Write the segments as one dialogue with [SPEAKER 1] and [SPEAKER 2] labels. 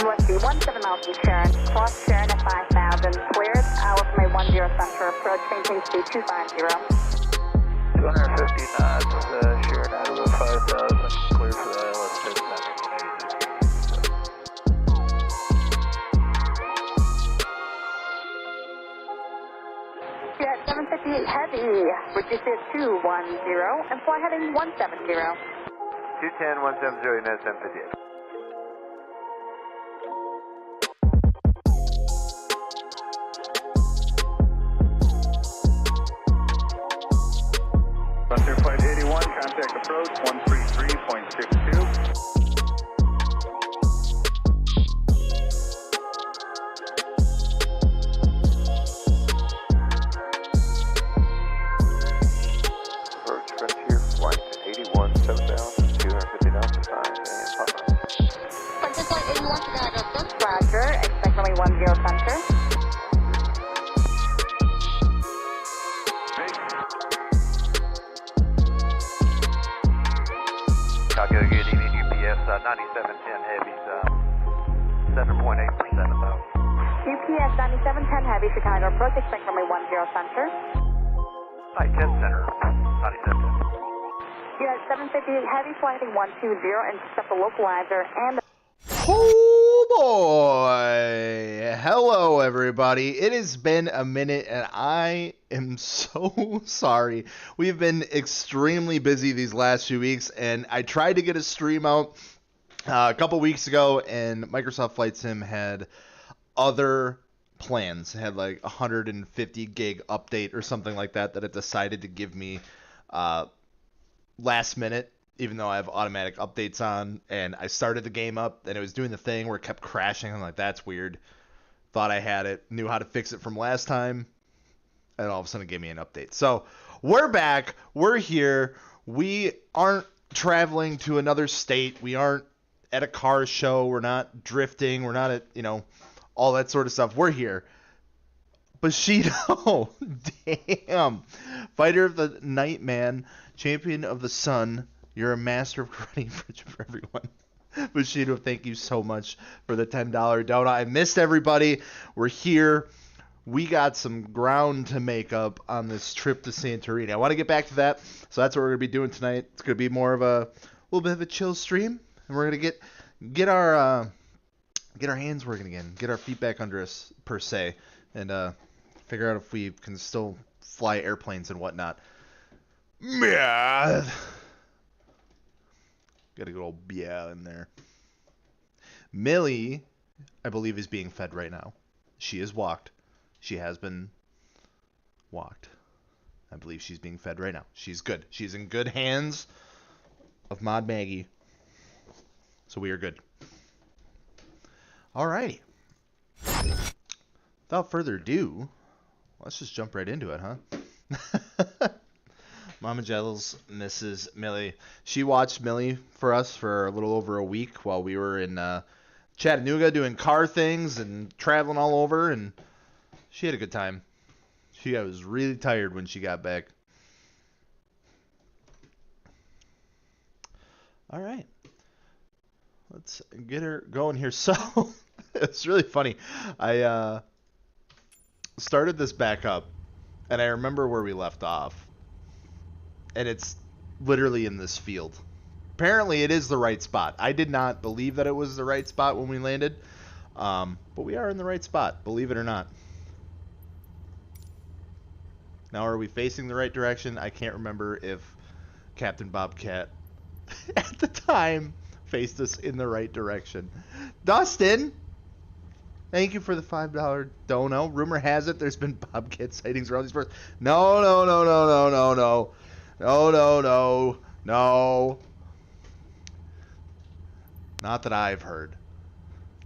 [SPEAKER 1] Let's see, 17 miles from Sharon, cross Sharon at 5,000, cleared, from a 10 center, approach, maintain speed 250.
[SPEAKER 2] 250 knots, Sharon out of the 5,000, clear for the ILS center.
[SPEAKER 1] Yeah, 758 heavy, reduce it to 210, and fly heading 170.
[SPEAKER 2] 210, 170, net 758.
[SPEAKER 3] Frontier Flight 81, contact approach 133.62.
[SPEAKER 2] Approach Frontier Flight 81, 7,250 knots, assigned and pop.
[SPEAKER 1] Frontier Flight 81 to that distance, roger, expect runway 10 center.
[SPEAKER 2] Calculator, good evening, UPS 9710 Heavy's 7.8% about.
[SPEAKER 1] UPS 9710 heavy, Chicago approach, expect runway 10 center.
[SPEAKER 2] Hi, 10 center, 9710.
[SPEAKER 1] Yeah, 758 heavy, flight heading 120, and step the localizer and...
[SPEAKER 4] Oh boy! Hello everybody. It has been a minute and I am so sorry. We've been extremely busy these last few weeks and I tried to get a stream out a couple weeks ago and Microsoft Flight Sim had other plans. It had like 150 gig update or something like that that it decided to give me last minute. Even though I have automatic updates on, and I started the game up, and it was doing the thing where it kept crashing. I'm like, that's weird. Thought I had it, knew how to fix it from last time, and all of a sudden it gave me an update. So, we're back. We're here. We aren't traveling to another state. We aren't at a car show. We're not drifting. We're not at, all that sort of stuff. We're here. Bushido, damn. Fighter of the night, man. Champion of the sun. You're a master of karate for everyone. Bushido, thank you so much for the $10 donut. I missed everybody. We're here. We got some ground to make up on this trip to Santorini. I want to get back to that, so that's what we're going to be doing tonight. It's going to be more of a little bit of a chill stream, and we're going to get our hands working again, get our feet back under us, per se, and figure out if we can still fly airplanes and whatnot. Yeah. Got a good old yeah in there. Millie, I believe, is being fed right now. She is walked. She has been walked. I believe she's being fed right now. She's good. She's in good hands of Mod Maggie. So we are good. Alrighty. Without further ado, let's just jump right into it, huh? Mama Gels misses Millie. She watched Millie for us for a little over a week while we were in Chattanooga doing car things and traveling all over, and she had a good time. She was really tired when she got back. All right. Let's get her going here. So, it's really funny. I started this back up, and I remember where we left off. And it's literally in this field. Apparently, it is the right spot. I did not believe that it was the right spot when we landed. But we are in the right spot, believe it or not. Now, are we facing the right direction? I can't remember if Captain Bobcat, at the time, faced us in the right direction. Dustin! Thank you for the $5 dono. Rumor has it there's been Bobcat sightings around these parts. No. No, no, no, no. Not that I've heard.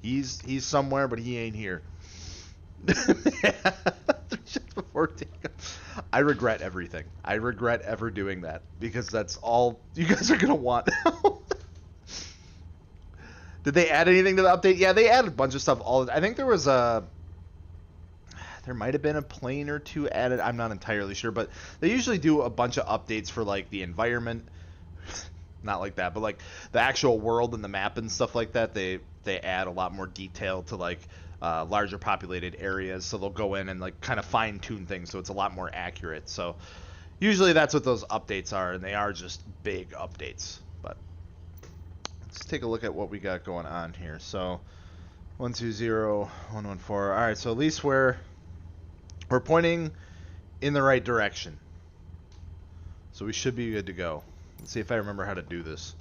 [SPEAKER 4] He's somewhere, but he ain't here. 3 shots before takeoff. I regret everything. I regret ever doing that because that's all you guys are gonna want. Did they add anything to the update? Yeah, they added a bunch of stuff. I think there might have been a plane or two added. I'm not entirely sure, but they usually do a bunch of updates for like the environment. Not like that, but like the actual world and the map and stuff like that. They add a lot more detail to like larger populated areas, so they'll go in and like kind of fine tune things so it's a lot more accurate. So usually that's what those updates are, and they are just big updates. But let's take a look at what we got going on here. So 120-114. All right, so at least we're pointing in the right direction, so we should be good to go. Let's see if I remember how to do this.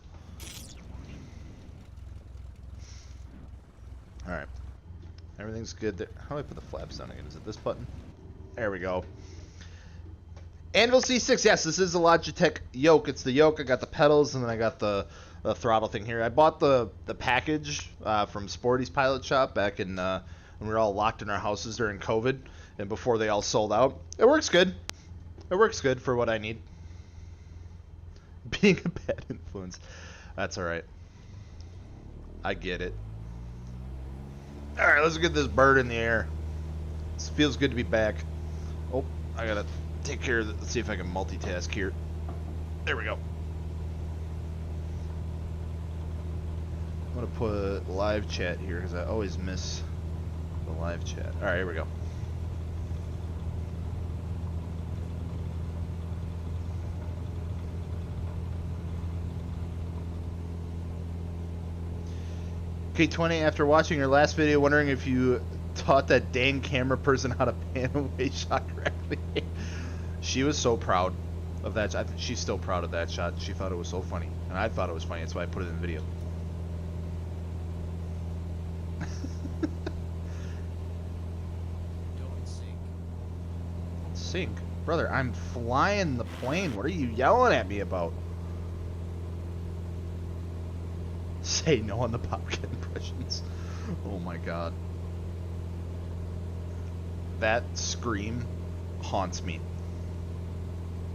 [SPEAKER 4] Alright. Everything's good there. How do I put the flaps down again? Is it this button? There we go. Anvil C6. Yes, this is a Logitech yoke. It's the yoke. I got the pedals, and then I got the throttle thing here. I bought the package from Sporty's Pilot Shop back in when we were all locked in our houses during COVID and before they all sold out. It works good. It works good for what I need. Being a bad influence. That's alright. I get it. Alright, let's get this bird in the air. This feels good to be back. Oh, I gotta take care of it. Let's see if I can multitask here. There we go. I'm gonna put live chat here because I always miss the live chat. Alright, here we go. K20, after watching your last video, wondering if you taught that dang camera person how to pan away shot correctly. She was so proud of that. She's still proud of that shot. She thought it was so funny. And I thought it was funny. That's why I put it in the video.
[SPEAKER 5] Don't sink.
[SPEAKER 4] Sink? Brother, I'm flying the plane. What are you yelling at me about? Say no on the Popcat impressions. Oh my god. That scream haunts me.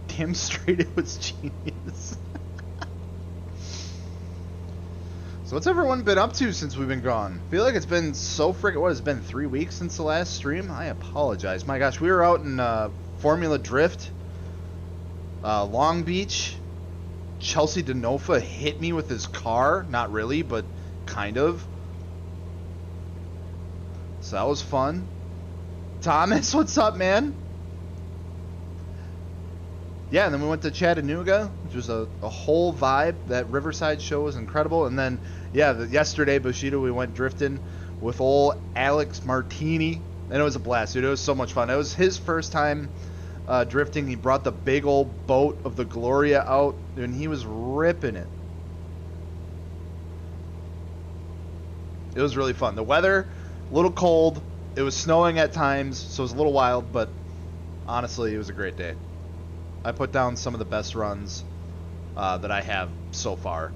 [SPEAKER 4] Damn straight it was genius. So what's everyone been up to since we've been gone? I feel like it's been so freaking... What, it's been 3 weeks since the last stream? I apologize. My gosh, we were out in Formula Drift. Long Beach. Chelsea Denofa hit me with his car. Not really, but kind of. So that was fun. Thomas, what's up, man? Yeah, and then we went to Chattanooga, which was a whole vibe. That Riverside show was incredible. And then, yeah, yesterday, Bushido, we went drifting with old Alex Martini. And it was a blast, dude. It was so much fun. It was his first time drifting. He brought the big old boat of the Gloria out, and he was ripping it. It was really fun. The weather, a little cold. It was snowing at times, so it was a little wild, but honestly, it was a great day. I put down some of the best runs that I have so far.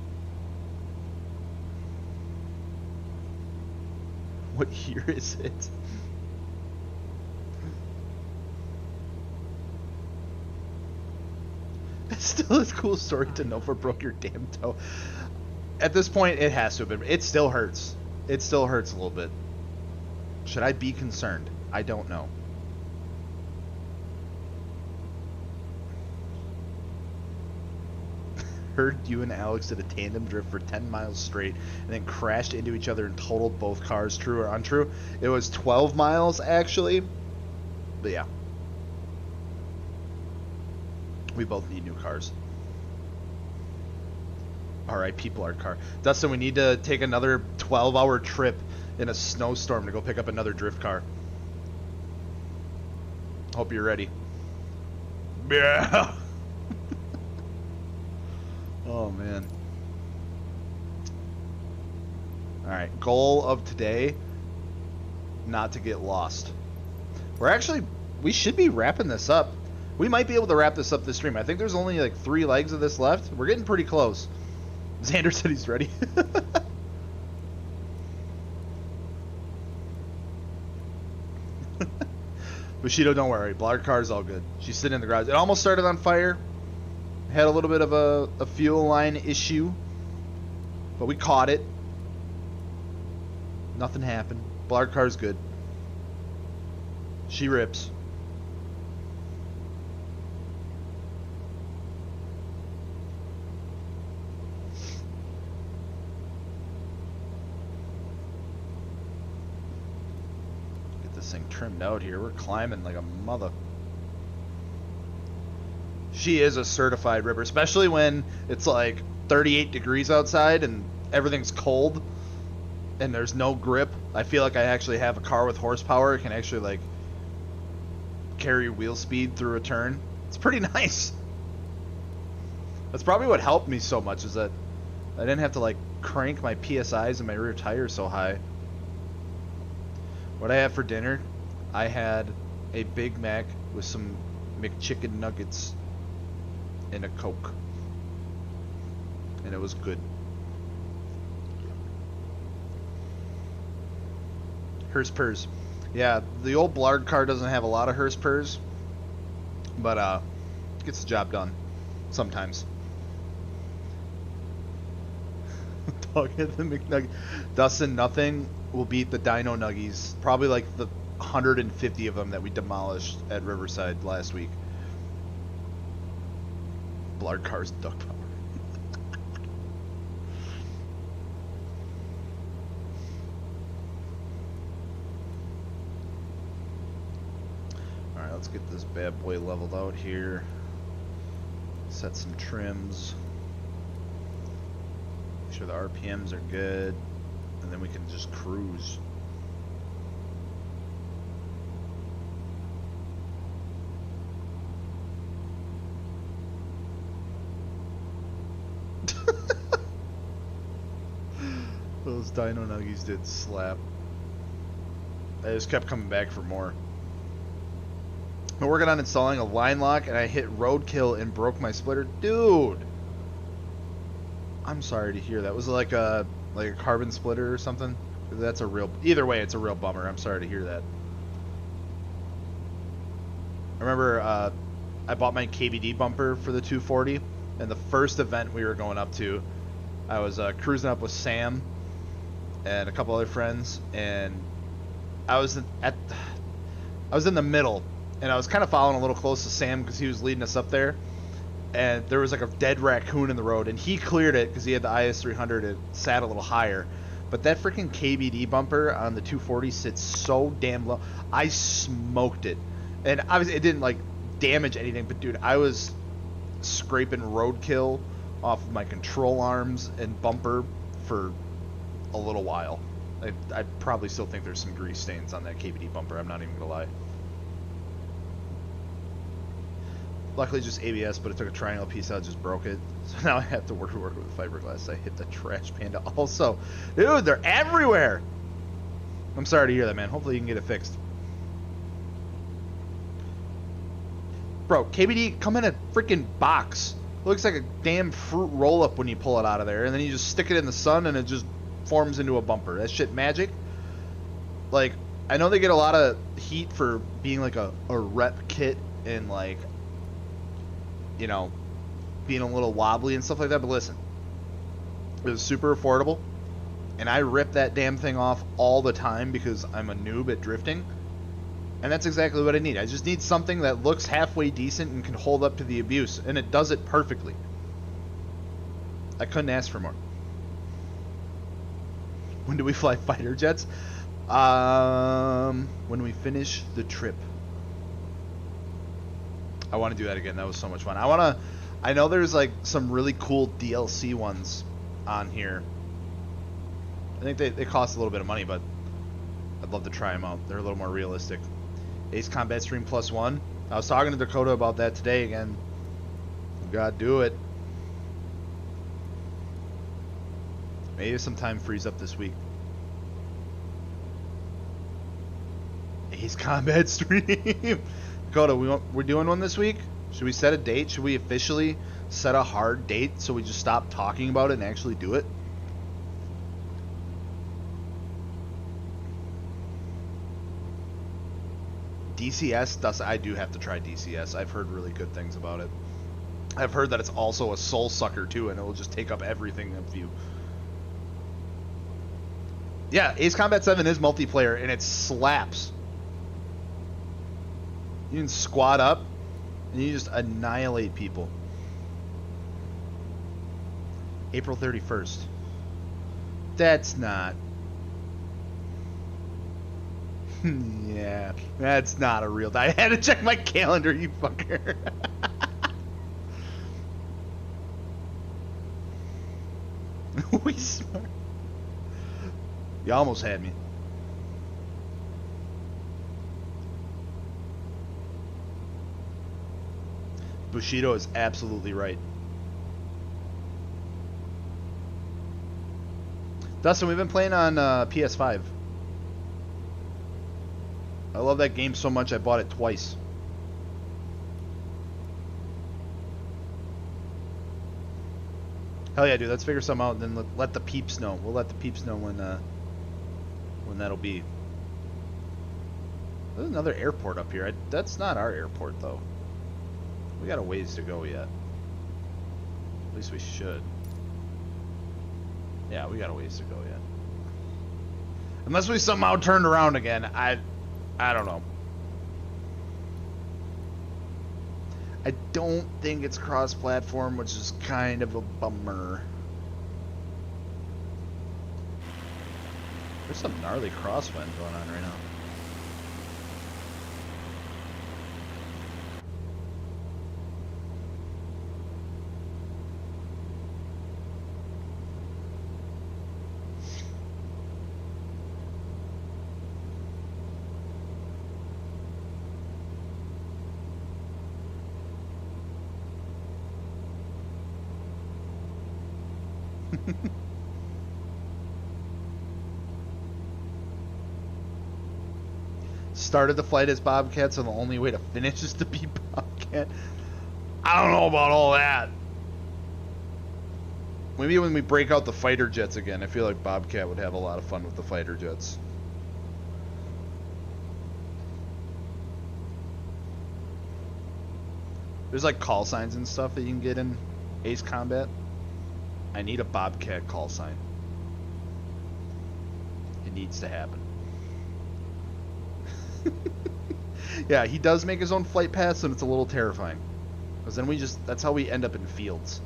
[SPEAKER 4] What year is it? It's still a cool story to know for broke your damn toe. At this point, it has to have been. It still hurts. It still hurts a little bit. Should I be concerned? I don't know. Heard you and Alex did a tandem drift for 10 miles straight and then crashed into each other and totaled both cars. True or untrue? It was 12 miles, actually. But yeah. We both need new cars. Alright, people, our car. Dustin, we need to take another 12-hour trip in a snowstorm to go pick up another drift car. Hope you're ready. Yeah. Oh, man. Alright, goal of today, not to get lost. We should be wrapping this up. We might be able to wrap this up this stream. I think there's only like 3 legs of this left. We're getting pretty close. Xander said he's ready. Bushido, don't worry. Blard car's all good. She's sitting in the garage. It almost started on fire. Had a little bit of a fuel line issue. But we caught it. Nothing happened. Blard car's good. She rips. Get this thing trimmed out here. We're climbing like a mother. She is a certified ripper, especially when it's like 38 degrees outside and everything's cold and there's no grip. I feel like I actually have a car with horsepower. It can actually like carry wheel speed through a turn. It's pretty nice. That's probably what helped me so much, is that I didn't have to like crank my PSIs and my rear tires so high. What I had for dinner, I had a Big Mac with some McChicken nuggets and a Coke. And it was good. Hearst purrs. Yeah, the old Blard car doesn't have a lot of Hearst purrs, but gets the job done sometimes. Dog hit the McNugget. Dustin, nothing will beat the Dino Nuggies. Probably like the 150 of them that we demolished at Riverside last week. Blard car's duck power. Alright, let's get this bad boy leveled out here. Set some trims. Make sure the RPMs are good. And then we can just cruise. Those Dino Nuggies did slap. I just kept coming back for more. I'm working on installing a line lock and I hit roadkill and broke my splitter. Dude! I'm sorry to hear that. Was it like a carbon splitter or something? That's a real... Either way, it's a real bummer. I'm sorry to hear that. I remember I bought my KBD bumper for the 240, and the first event we were going up to, I was cruising up with Sam and a couple other friends, and I was in the middle, and I was kind of following a little close to Sam because he was leading us up there, and there was like a dead raccoon in the road, and he cleared it because he had the IS300. It sat a little higher, but that freaking KBD bumper on the 240 sits so damn low. I smoked it, and obviously it didn't like damage anything, but dude, I was scraping roadkill off of my control arms and bumper for a little while. I probably still think there's some grease stains on that KBD bumper. I'm not even gonna lie. Luckily just ABS, but it took a triangle piece out, just broke it. So now I have to work with fiberglass. I hit the trash panda also. Dude, they're everywhere! I'm sorry to hear that, man. Hopefully you can get it fixed. Bro, KBD come in a freaking box. It looks like a damn fruit roll-up when you pull it out of there, and then you just stick it in the sun and it just forms into a bumper. That shit magic. Like, I know they get a lot of heat for being like a rep kit and like, you know, being a little wobbly and stuff like that, but listen, it was super affordable, and I rip that damn thing off all the time because I'm a noob at drifting, and that's exactly what I need. I just need something that looks halfway decent and can hold up to the abuse, and it does it perfectly. I couldn't ask for more. When do we fly fighter jets? When we finish the trip. I want to do that again. That was so much fun. I know there's like some really cool DLC ones on here. I think they cost a little bit of money, but I'd love to try them out. They're a little more realistic. Ace Combat Stream +1. I was talking to Dakota about that today again. Gotta do it. Maybe some time frees up this week. Ace Combat Stream. Dakota, we're doing one this week? Should we set a date? Should we officially set a hard date so we just stop talking about it and actually do it? DCS, I do have to try DCS. I've heard really good things about it. I've heard that it's also a soul sucker too, and it will just take up everything of you. Yeah, Ace Combat 7 is multiplayer, and it slaps. You can squat up, and you just annihilate people. April 31st. That's not... yeah, that's not a real... I had to check my calendar, you fucker. We smart. You almost had me. Bushido is absolutely right. Dustin, we've been playing on PS5. I love that game so much I bought it twice. Hell yeah, dude. Let's figure something out and then let the peeps know. We'll let the peeps know when that'll be. There's another airport up here. That's not our airport, though. We got a ways to go yet. At least we should. Yeah, we got a ways to go yet. Unless we somehow turned around again, I don't know. I don't think it's cross-platform, which is kind of a bummer. There's some gnarly crosswind going on right now. Started the flight as Bobcat, so the only way to finish is to be Bobcat. I don't know about all that. Maybe when we break out the fighter jets again, I feel like Bobcat would have a lot of fun with the fighter jets. There's like call signs and stuff that you can get in Ace Combat. I need a Bobcat call sign. It needs to happen. Yeah, he does make his own flight paths, and it's a little terrifying. Because then that's how we end up in fields.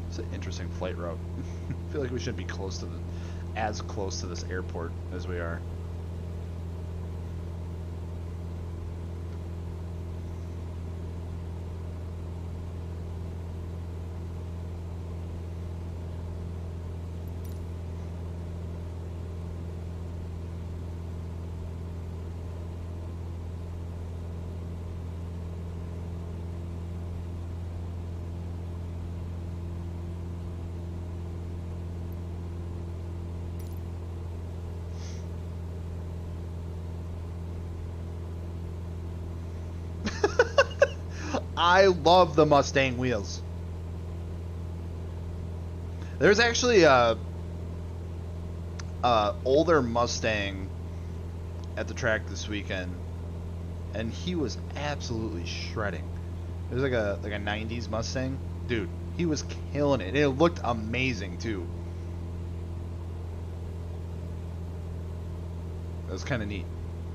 [SPEAKER 4] It's an interesting flight route. I feel like we should be as close to this airport as we are. I love the Mustang wheels. There's actually a older Mustang at the track this weekend, and he was absolutely shredding. It was like a 90s Mustang. Dude, he was killing it. It looked amazing too. It was kind of neat.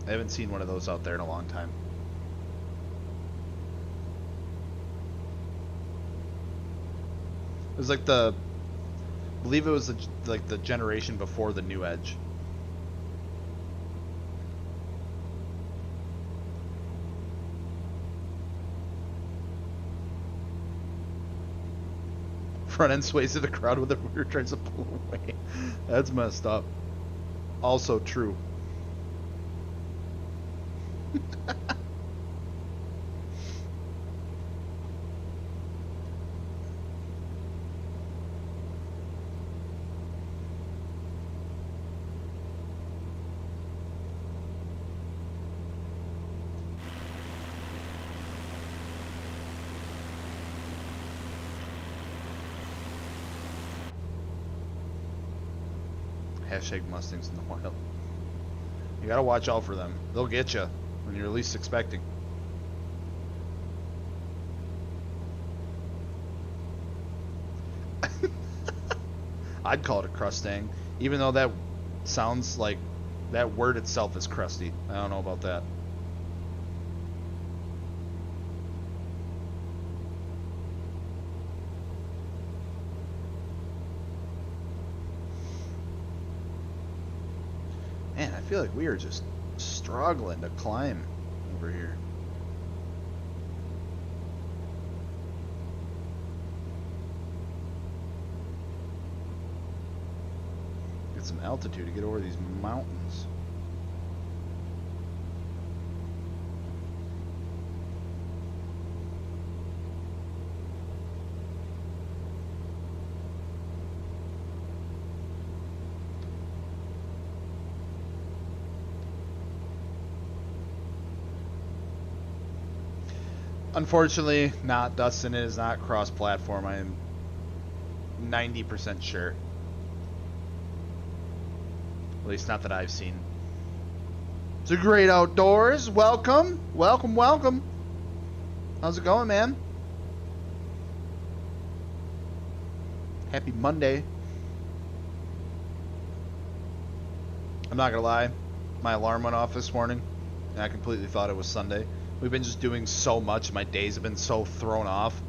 [SPEAKER 4] I haven't seen one of those out there in a long time. It was like I believe it was like the generation before the new Edge. Front end sways to the crowd with the rear tries to pull away. That's messed up. Also true. Hashtag Mustangs in the wild. You gotta watch out for them. They'll get you when you're least expecting. I'd call it a crustang, even though that sounds like that word itself is crusty. I don't know about that. Man, I feel like we are just struggling to climb over here. Get some altitude to get over these mountains. Unfortunately, not Dustin. It is not cross-platform. I am 90% sure. At least not that I've seen. It's a great outdoors. Welcome, welcome, welcome. How's it going, man? Happy Monday. I'm not gonna lie, my alarm went off this morning, and I completely thought it was Sunday. We've been just doing so much. My days have been so thrown off.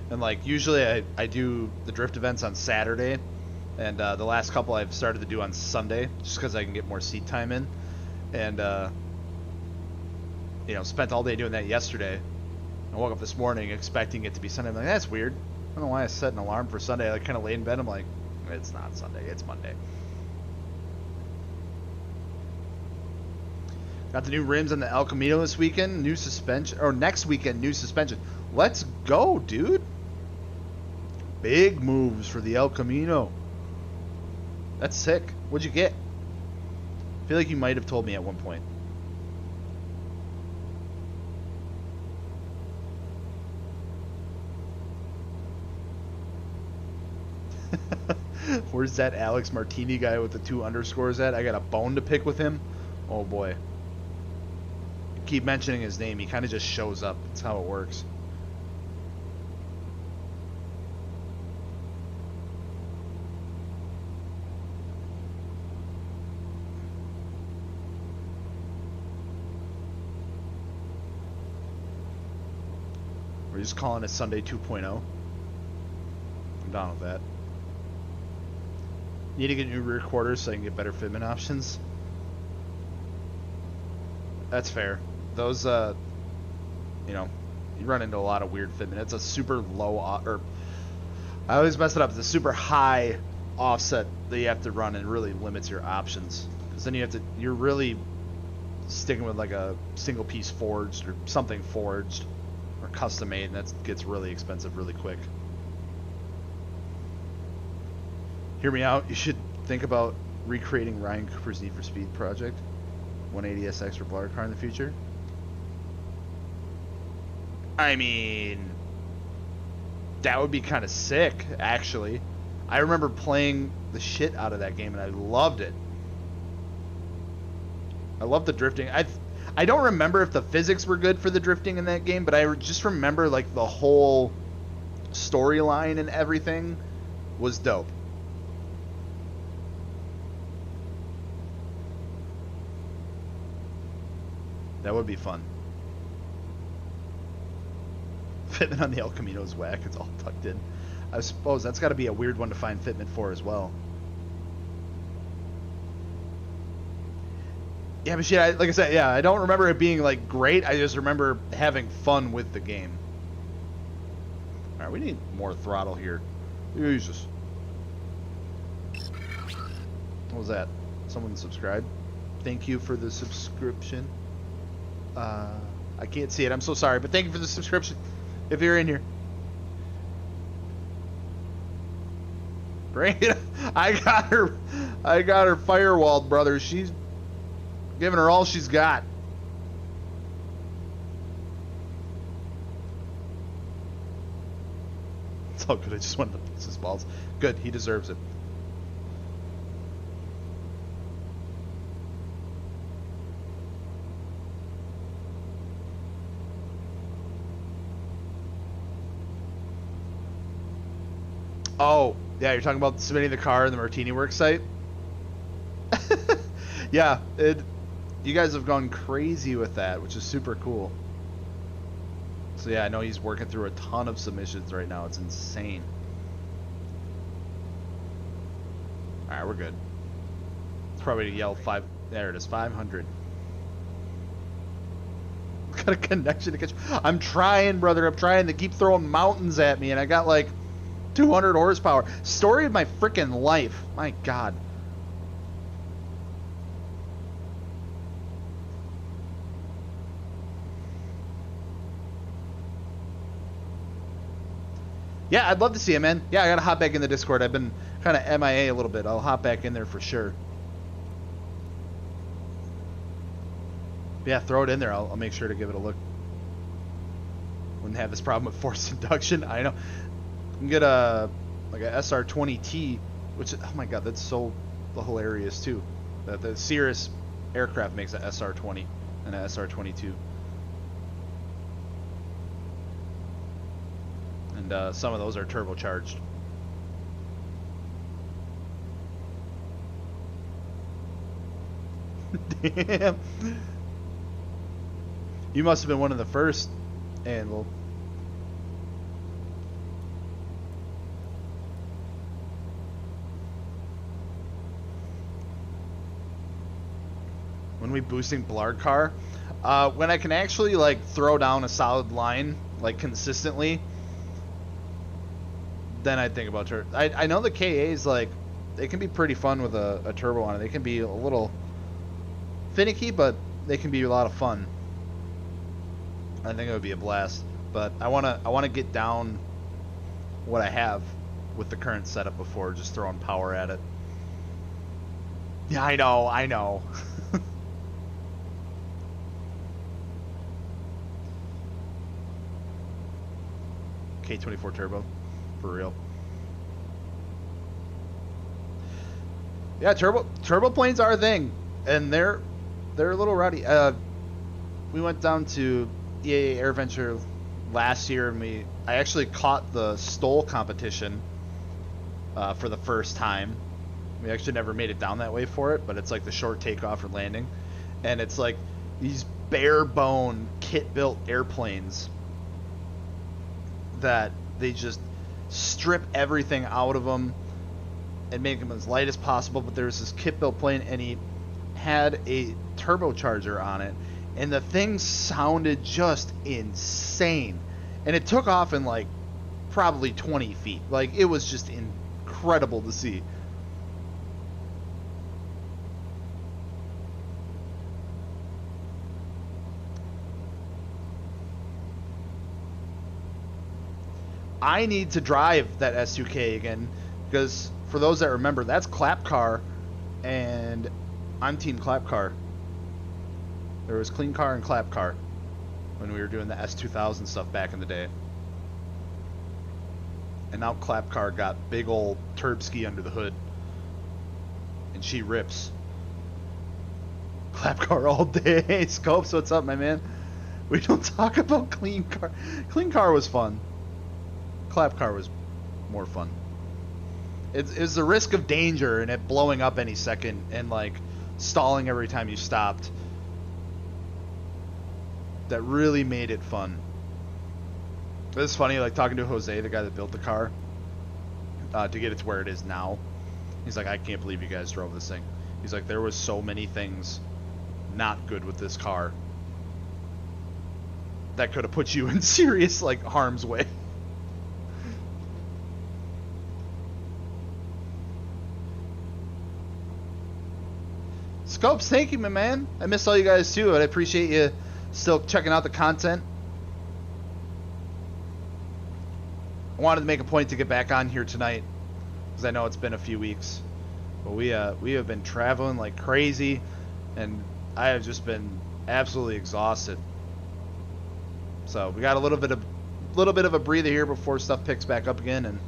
[SPEAKER 4] And like usually I do the drift events on Saturday. And the last couple I've started to do on Sunday. Just because I can get more seat time in. And, you know, spent all day doing that yesterday. I woke up this morning expecting it to be Sunday. I'm like, that's weird. I don't know why I set an alarm for Sunday. I like, kind of lay in bed. I'm like, it's not Sunday. It's Monday. Got the new rims on the El Camino this weekend. New suspension. Or next weekend, new suspension. Let's go, dude. Big moves for the El Camino. That's sick. What'd you get? I feel like you might have told me at one point. Where's that Alex Martini guy with the 2 underscores at? I got a bone to pick with him. Oh boy. Keep mentioning his name, he kind of just shows up. That's how it works. We're just calling it Sunday 2.0. I'm down with that. Need to get new rear quarters so I can get better fitment options. That's fair. Those, you know, you run into a lot of weird fitment. It's a super low, or I always mess it up. It's a super high offset that you have to run, and really limits your options. Because then you're really sticking with like a single piece forged or something forged or custom made, and that gets really expensive really quick. Hear me out. You should think about recreating Ryan Cooper's Need for Speed project. 180SX for blotter car in the future. I mean, that would be kind of sick, actually. I remember playing the shit out of that game, and I loved it. I love the drifting. I don't remember if the physics were good for the drifting in that game, but I just remember like the whole storyline and everything was dope. That would be fun. Fitment on the El Camino is whack. It's all tucked in. I suppose that's got to be a weird one to find fitment for as well. Yeah, but shit, like I said, yeah, I don't remember it being like great. I just remember having fun with the game. All right, we need more throttle here. Jesus. What was that? Someone subscribed. Thank you for the subscription. I can't see it. I'm so sorry, but thank you for the subscription. If you're in here, great. I got her firewalled, brother. She's giving her all she's got. It's all good. I just wanted to piss his balls. Good. He deserves it. Oh, yeah, you're talking about submitting the car in the Martini Works site? Yeah, you guys have gone crazy with that, which is super cool. So yeah, I know he's working through a ton of submissions right now. It's insane. Alright, we're good. It's probably to yell 5. There it is, 500. Got a connection to catch. I'm trying, brother. I'm trying to keep throwing mountains at me, and I got like 200 horsepower. Story of my freaking life. My God. Yeah, I'd love to see him, man. Yeah, I gotta hop back in the Discord. I've been kind of MIA a little bit. I'll hop back in there for sure. Yeah, throw it in there. I'll make sure to give it a look. Wouldn't have this problem with forced induction. I know. You can get like a SR-20T, which, oh my God, that's so hilarious too. The Cirrus aircraft makes an SR-20 and an SR-22. And some of those are turbocharged. Damn. You must have been one of the first, and well, when we boosting Blard car, when I can actually like throw down a solid line like consistently, then I'd think about turbo. I know the KAs, like, they can be pretty fun with a turbo on it. They can be a little finicky, but they can be a lot of fun. I think it would be a blast. But I wanna get down what I have with the current setup before just throwing power at it. Yeah, I know. K24 turbo. For real. Yeah, turbo planes are a thing, and they're a little rowdy. We went down to EAA Air Venture last year, and I actually caught the STOL competition for the first time. We actually never made it down that way for it, but it's like the short takeoff or landing, and it's like these bare bone kit built airplanes that they just strip everything out of them and make them as light as possible. But there's this kit built plane, and he had a turbocharger on it, and the thing sounded just insane, and it took off in like probably 20 feet. Like, it was just incredible to see. I need to drive that S2K again, because for those that remember, that's Clap Car, and I'm Team Clap Car. There was Clean Car and Clap Car when we were doing the S2000 stuff back in the day. And now Clap Car got big old Turbski under the hood, and she rips. Clap Car all day. Scopes, what's up, my man? We don't talk about Clean Car. Clean Car was fun. Clap Car was more fun. It's the risk of danger and it blowing up any second and like stalling every time you stopped that really made it fun. It's funny, like talking to Jose, the guy that built the car, to get it to where it is now. He's like, I can't believe you guys drove this thing. He's like, there was so many things not good with this car that could have put you in serious like harm's way. Scopes, thank you, my man. I miss all you guys too, and I appreciate you still checking out the content. I wanted to make a point to get back on here tonight, because I know it's been a few weeks. But we have been traveling like crazy, and I have just been absolutely exhausted. So we got a little bit of a breather here before stuff picks back up again, and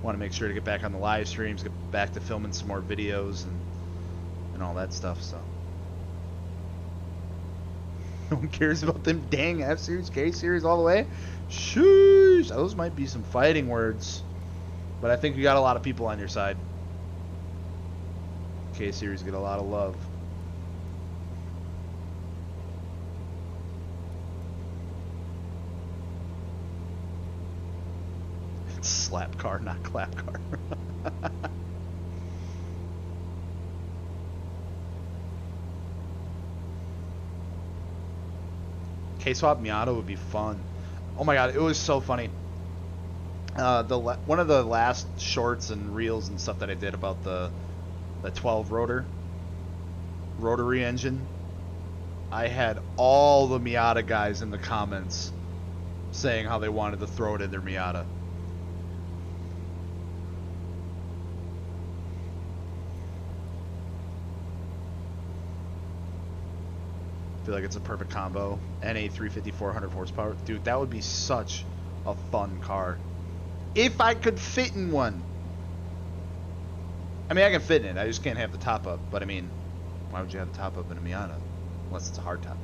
[SPEAKER 4] want to make sure to get back on the live streams, get back to filming some more videos and all that stuff. So no one cares about them dang F-Series, K-Series all the way. Sheesh, those might be some fighting words. But I think you got a lot of people on your side. K-Series get a lot of love. It's slap car, not clap car. K-Swap Miata would be fun. Oh my god, it was so funny. One of the last shorts and reels and stuff that I did about the 12 rotary engine, I had all the Miata guys in the comments saying how they wanted to throw it in their Miata. I feel like it's a perfect combo. NA 350, 400 horsepower. Dude, that would be such a fun car. If I could fit in one. I mean, I can fit in it. I just can't have the top up. But I mean, why would you have the top up in a Miata? Unless it's a hard top.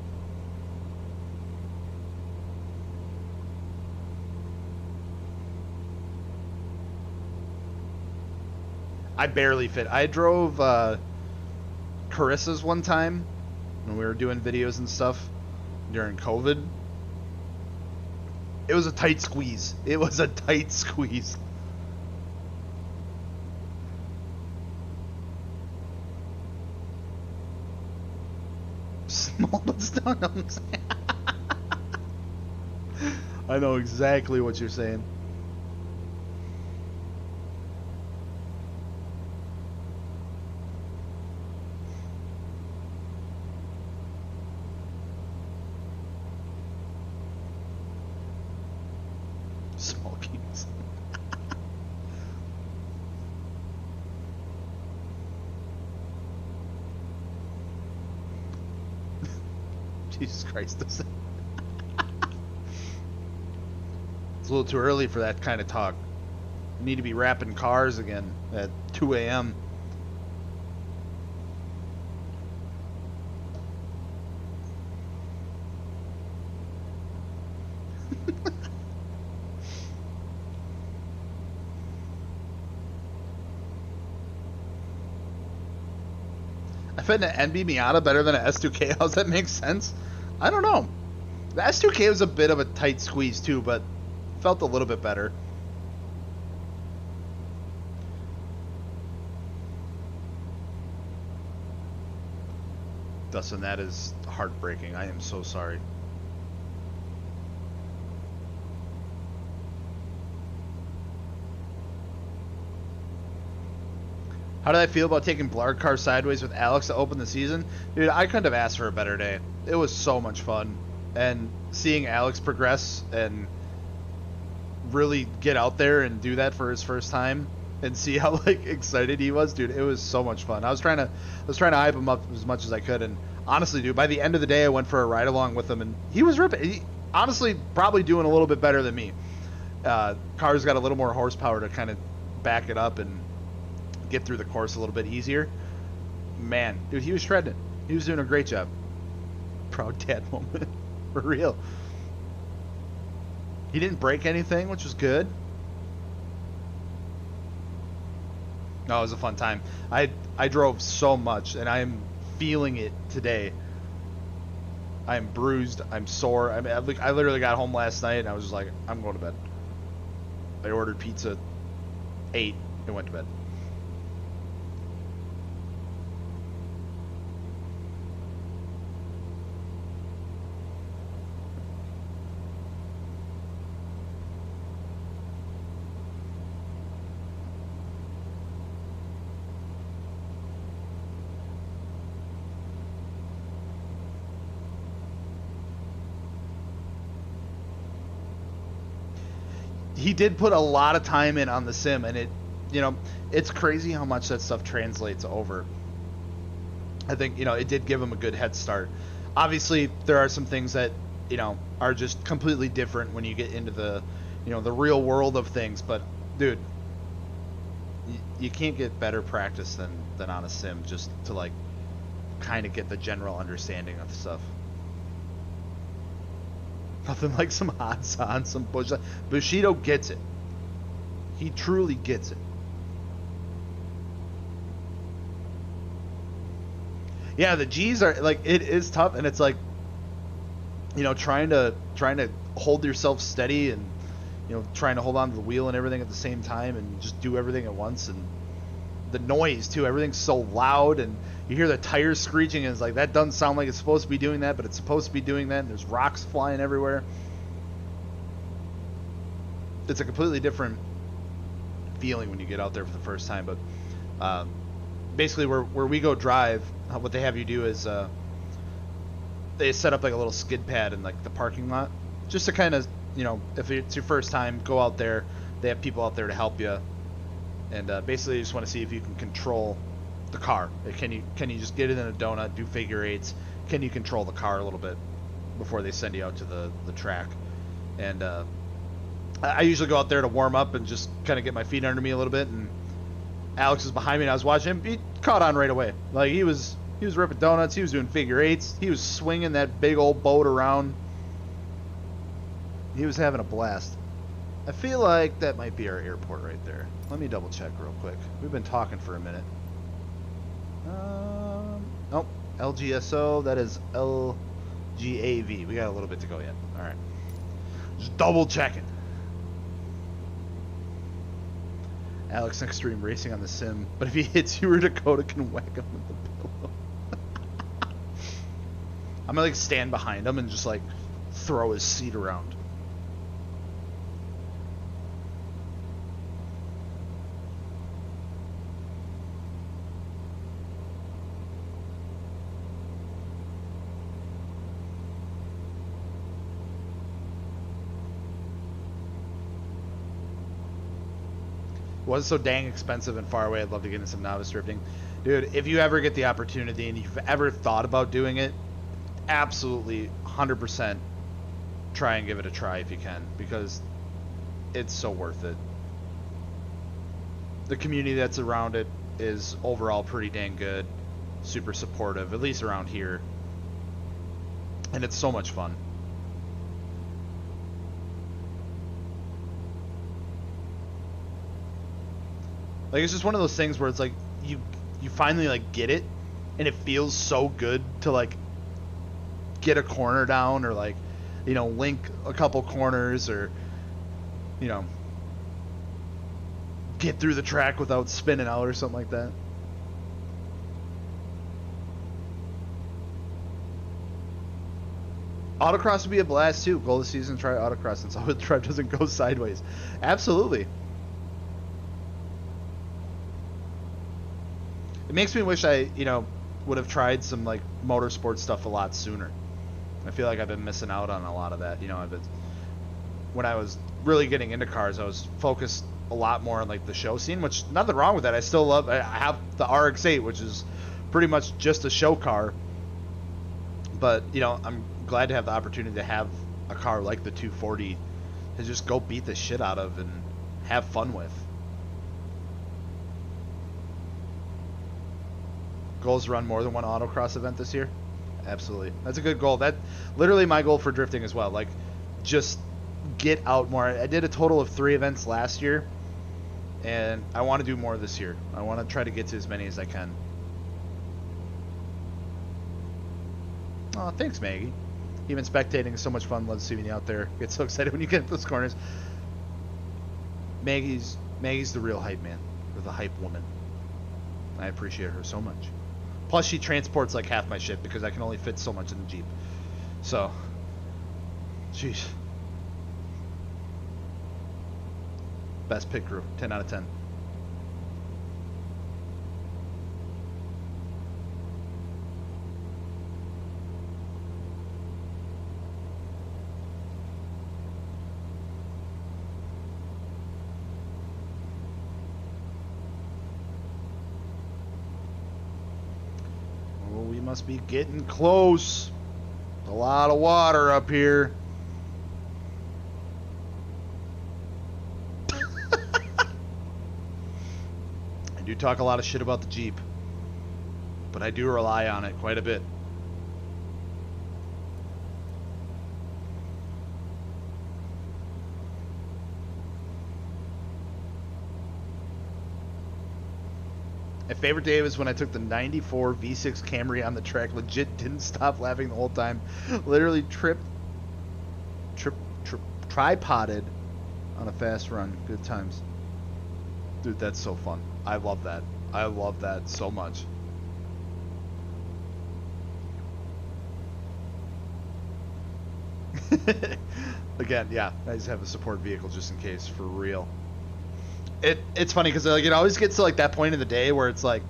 [SPEAKER 4] I barely fit. I drove Carissa's one time when we were doing videos and stuff during COVID. It was a tight squeeze. It was a tight squeeze. Small but strong. I know exactly what you're saying. Small keys. Jesus Christ. It's a little too early for that kind of talk. You need to be wrapping cars again at 2 a.m. I fit an NB Miata better than an S2K. How's that make sense? I don't know. The S2K was a bit of a tight squeeze too, but felt a little bit better. Dustin, that is heartbreaking. I am so sorry. How did I feel about taking Blarg car sideways with Alex to open the season? Dude, I couldn't have asked for a better day. It was so much fun. And seeing Alex progress and really get out there and do that for his first time and see how like excited he was, dude, it was so much fun. I was trying to hype him up as much as I could, and honestly, dude, by the end of the day I went for a ride along with him and he was ripping. He honestly probably doing a little bit better than me. Car's got a little more horsepower to kind of back it up and get through the course a little bit easier. Man, dude, he was shredding. He was doing a great job. Proud dad moment. For real. He didn't break anything, which was good. No, it was a fun time. I drove so much, and I am feeling it today. I am bruised. I'm sore. I mean, I literally got home last night, and I was just like, I'm going to bed. I ordered pizza at 8 and went to bed. He did put a lot of time in on the sim, and it's crazy how much that stuff translates over. I think, it did give him a good head start. Obviously, there are some things that, are just completely different when you get into the, the real world of things. But, dude, you can't get better practice than on a sim just to, like, kind of get the general understanding of stuff. Nothing like some hot on some Bushido gets it. He truly gets it. Yeah, the G's are like, it is tough, and it's like, you know, trying to hold yourself steady, and you know, trying to hold on to the wheel and everything at the same time, and just do everything at once. And the noise too, everything's so loud, and you hear the tires screeching, and it's like, that doesn't sound like it's supposed to be doing that, but it's supposed to be doing that, and there's rocks flying everywhere. It's a completely different feeling when you get out there for the first time. But basically where we go drive, what they have you do is they set up like a little skid pad in like the parking lot, just to kind of, you know, if it's your first time, go out there. They have people out there to help you, and basically you just want to see if you can control the car. Can you just get it in a donut, do figure eights? Can you control the car a little bit before they send you out to the track? And I usually go out there to warm up and just kind of get my feet under me a little bit. And Alex was behind me, and I was watching him. He caught on right away. Like, he was ripping donuts. He was doing figure eights. He was swinging that big old boat around. He was having a blast. I feel like that might be our airport right there. Let me double check real quick. We've been talking for a minute. Nope. LGSO. That is LGAV. We got a little bit to go yet. All right. Just double checking. Alex Extreme Racing on the sim, but if he hits you or Dakota can whack him with the pillow. I'm gonna like stand behind him and just like throw his seat around. Was so dang expensive and far away. I'd love to get into some novice drifting. Dude, if you ever get the opportunity and you've ever thought about doing it, absolutely 100% try and give it a try if you can, because it's so worth it. The community that's around it is overall pretty dang good, super supportive, at least around here, and it's so much fun. Like, it's just one of those things where it's like you finally like get it, and it feels so good to like get a corner down, or like, you know, link a couple corners, or, you know, get through the track without spinning out or something like that. Autocross would be a blast too. Goal of the season, try autocross since all the drive doesn't go sideways. Absolutely. It makes me wish I, you know, would have tried some like motorsport stuff a lot sooner. I feel like I've been missing out on a lot of that. You know, when I was really getting into cars, I was focused a lot more on like the show scene, which nothing wrong with that. I still love. I have the RX-8, which is pretty much just a show car. But you know, I'm glad to have the opportunity to have a car like the 240 to just go beat the shit out of and have fun with. Goals run more than one autocross event this year? Absolutely. That's a good goal. That literally my goal for drifting as well. Like, just get out more. I did a total of 3 events last year, and I want to do more this year. I want to try to get to as many as I can. Oh, thanks, Maggie. Even spectating is so much fun. Love seeing you out there. Get so excited when you get into those corners. Maggie's the real hype man, or the hype woman. I appreciate her so much. Plus, she transports like half my shit because I can only fit so much in the Jeep. So, jeez. Best pit crew, 10 out of 10. Must be getting close. A lot of water up here. I do talk a lot of shit about the Jeep, but I do rely on it quite a bit. My favorite day was when I took the 94 V6 Camry on the track. Legit didn't stop laughing the whole time. Literally tripoded on a fast run. Good times. Dude, that's so fun. I love that. I love that so much. Again, yeah, I just have a support vehicle just in case, for real. It's funny because like it always gets to like that point in the day where it's like,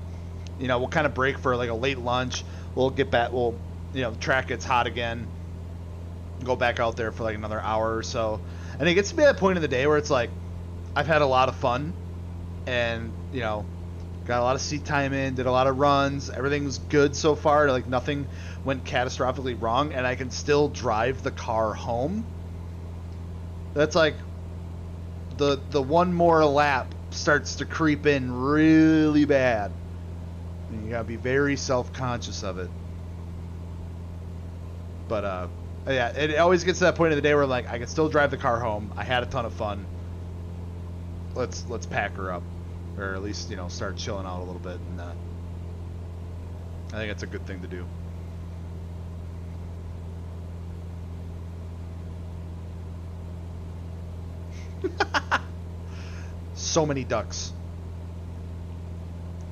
[SPEAKER 4] you know, we'll kind of break for like a late lunch. We'll get back. We'll, you know, the track gets hot again. Go back out there for like another hour or so, and it gets to be that point in the day where it's like, I've had a lot of fun, and you know, got a lot of seat time in, did a lot of runs. Everything's good so far. Like nothing went catastrophically wrong, and I can still drive the car home. That's like the one more lap starts to creep in really bad. And you gotta be very self-conscious of it. But yeah, it always gets to that point of the day where like I can still drive the car home. I had a ton of fun. Let's pack her up, or at least, you know, start chilling out a little bit. And I think it's a good thing to do. So many ducks.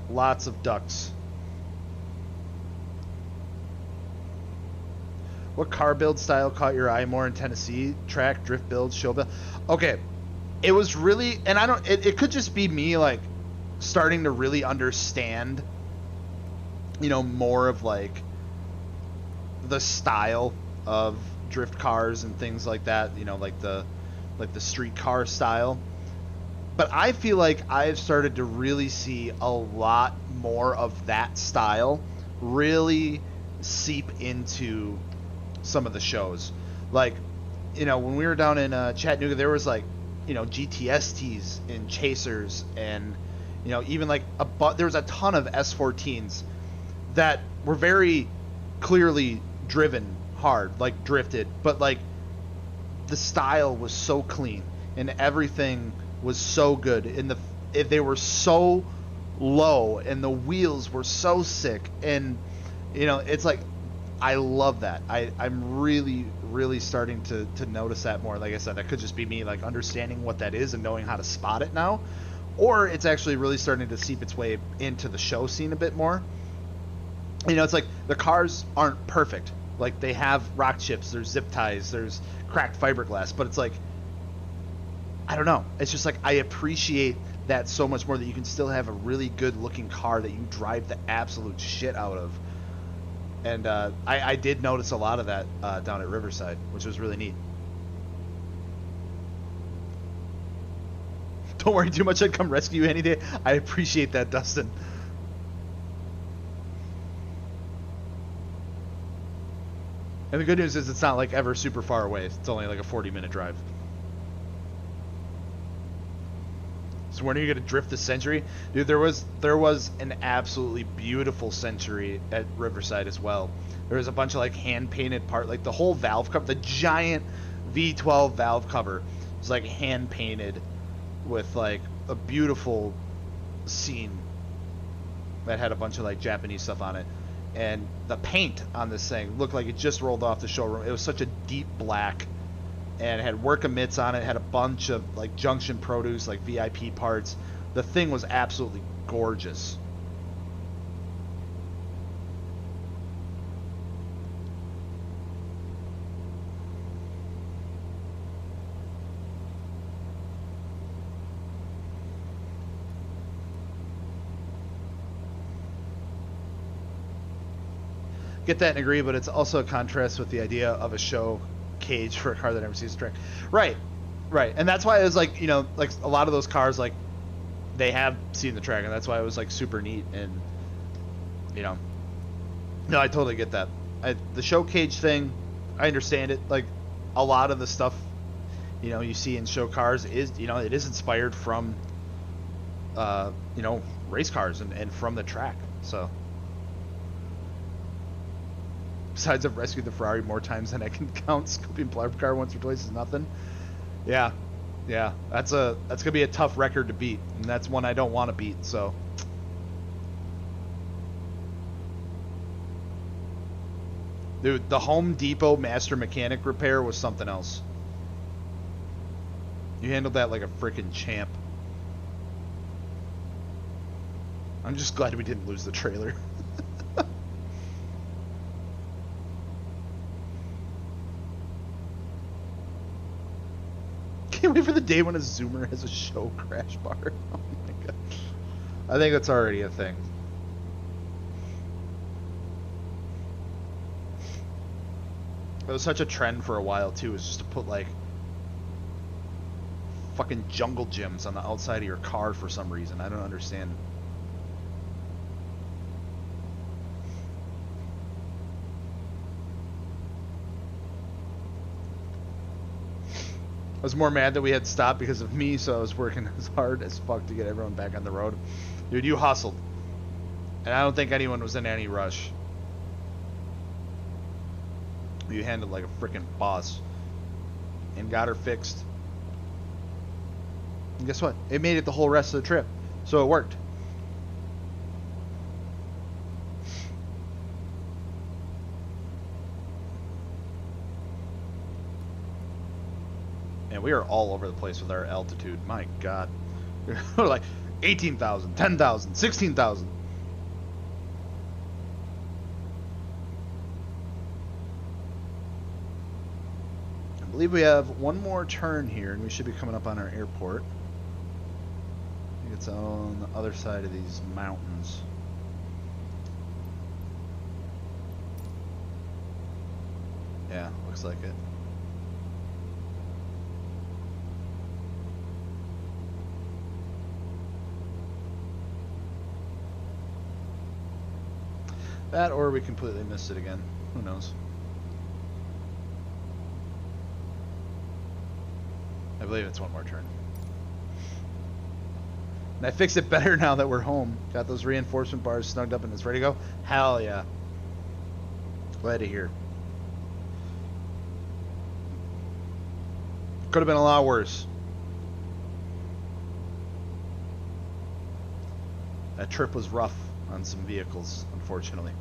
[SPEAKER 4] Lots of ducks. What car build style caught your eye more in Tennessee? Track, drift build, show build? Okay. It was really, and I don't, it could just be me like starting to really understand, you know, more of like the style of drift cars and things like that, you know, like the street car style. But I feel like I've started to really see a lot more of that style really seep into some of the shows. Like, you know, when we were down in Chattanooga, there was like, you know, GTSTs and Chasers, and you know, even like there was a ton of S14s that were very clearly driven hard, like drifted, but like the style was so clean and everything was so good, and they were so low and the wheels were so sick, and you know, it's like I love that. I'm really starting to notice that more. Like I said, that could just be me like understanding what that is and knowing how to spot it now, or it's actually really starting to seep its way into the show scene a bit more. You know, it's like the cars aren't perfect. Like they have rock chips, there's zip ties, there's cracked fiberglass, but it's like, I don't know. It's just like I appreciate that so much more, that you can still have a really good looking car that you drive the absolute shit out of. And I did notice a lot of that down at Riverside, which was really neat. Don't worry too much, I'd come rescue you any day. I appreciate that, Dustin. And the good news is it's not like ever super far away. It's only like a 40-minute drive. So when are you gonna drift the Century? Dude, there was an absolutely beautiful Century at Riverside as well. There was a bunch of like hand painted part, like the whole valve cover, the giant V12 valve cover was like hand painted with like a beautiful scene that had a bunch of like Japanese stuff on it. And the paint on this thing looked like it just rolled off the showroom. It was such a deep black, and it had work emits on it. It had a bunch of like junction produce, like VIP parts. The thing was absolutely gorgeous. Get that and agree, but it's also a contrast with the idea of a show cage for a car that never sees a track. Right. And that's why it was like, you know, like a lot of those cars, like they have seen the track, and that's why it was like super neat. And you know, no, I totally get that. The show cage thing, I understand it. Like a lot of the stuff, you know, you see in show cars is, you know, it is inspired from you know, race cars and from the track. So besides, I've rescued the Ferrari more times than I can count. Scooping Blarb car once or twice is nothing. Yeah, that's gonna be a tough record to beat, and that's one I don't want to beat. So Dude, the Home Depot Master Mechanic repair was something else. You handled that like a freaking champ. I'm just glad we didn't lose the trailer. Can't wait for the day when a Zoomer has a show crash bar. Oh my god. I think that's already a thing. It was such a trend for a while too, is just to put like fucking jungle gyms on the outside of your car for some reason. I don't understand. I was more mad that we had stopped because of me, so I was working as hard as fuck to get everyone back on the road. Dude, you hustled. And I don't think anyone was in any rush. You handled like a freaking boss. And got her fixed. And guess what? It made it the whole rest of the trip. So it worked. And we are all over the place with our altitude. My god. We're like 18,000, 10,000, 16,000. I believe we have one more turn here and we should be coming up on our airport. I think it's on the other side of these mountains. Yeah, looks like it. That, or we completely missed it again. Who knows? I believe it's one more turn. And I fixed it better now that we're home. Got those reinforcement bars snugged up and it's ready to go. Hell yeah. Glad to hear. Could have been a lot worse. That trip was rough on some vehicles, unfortunately.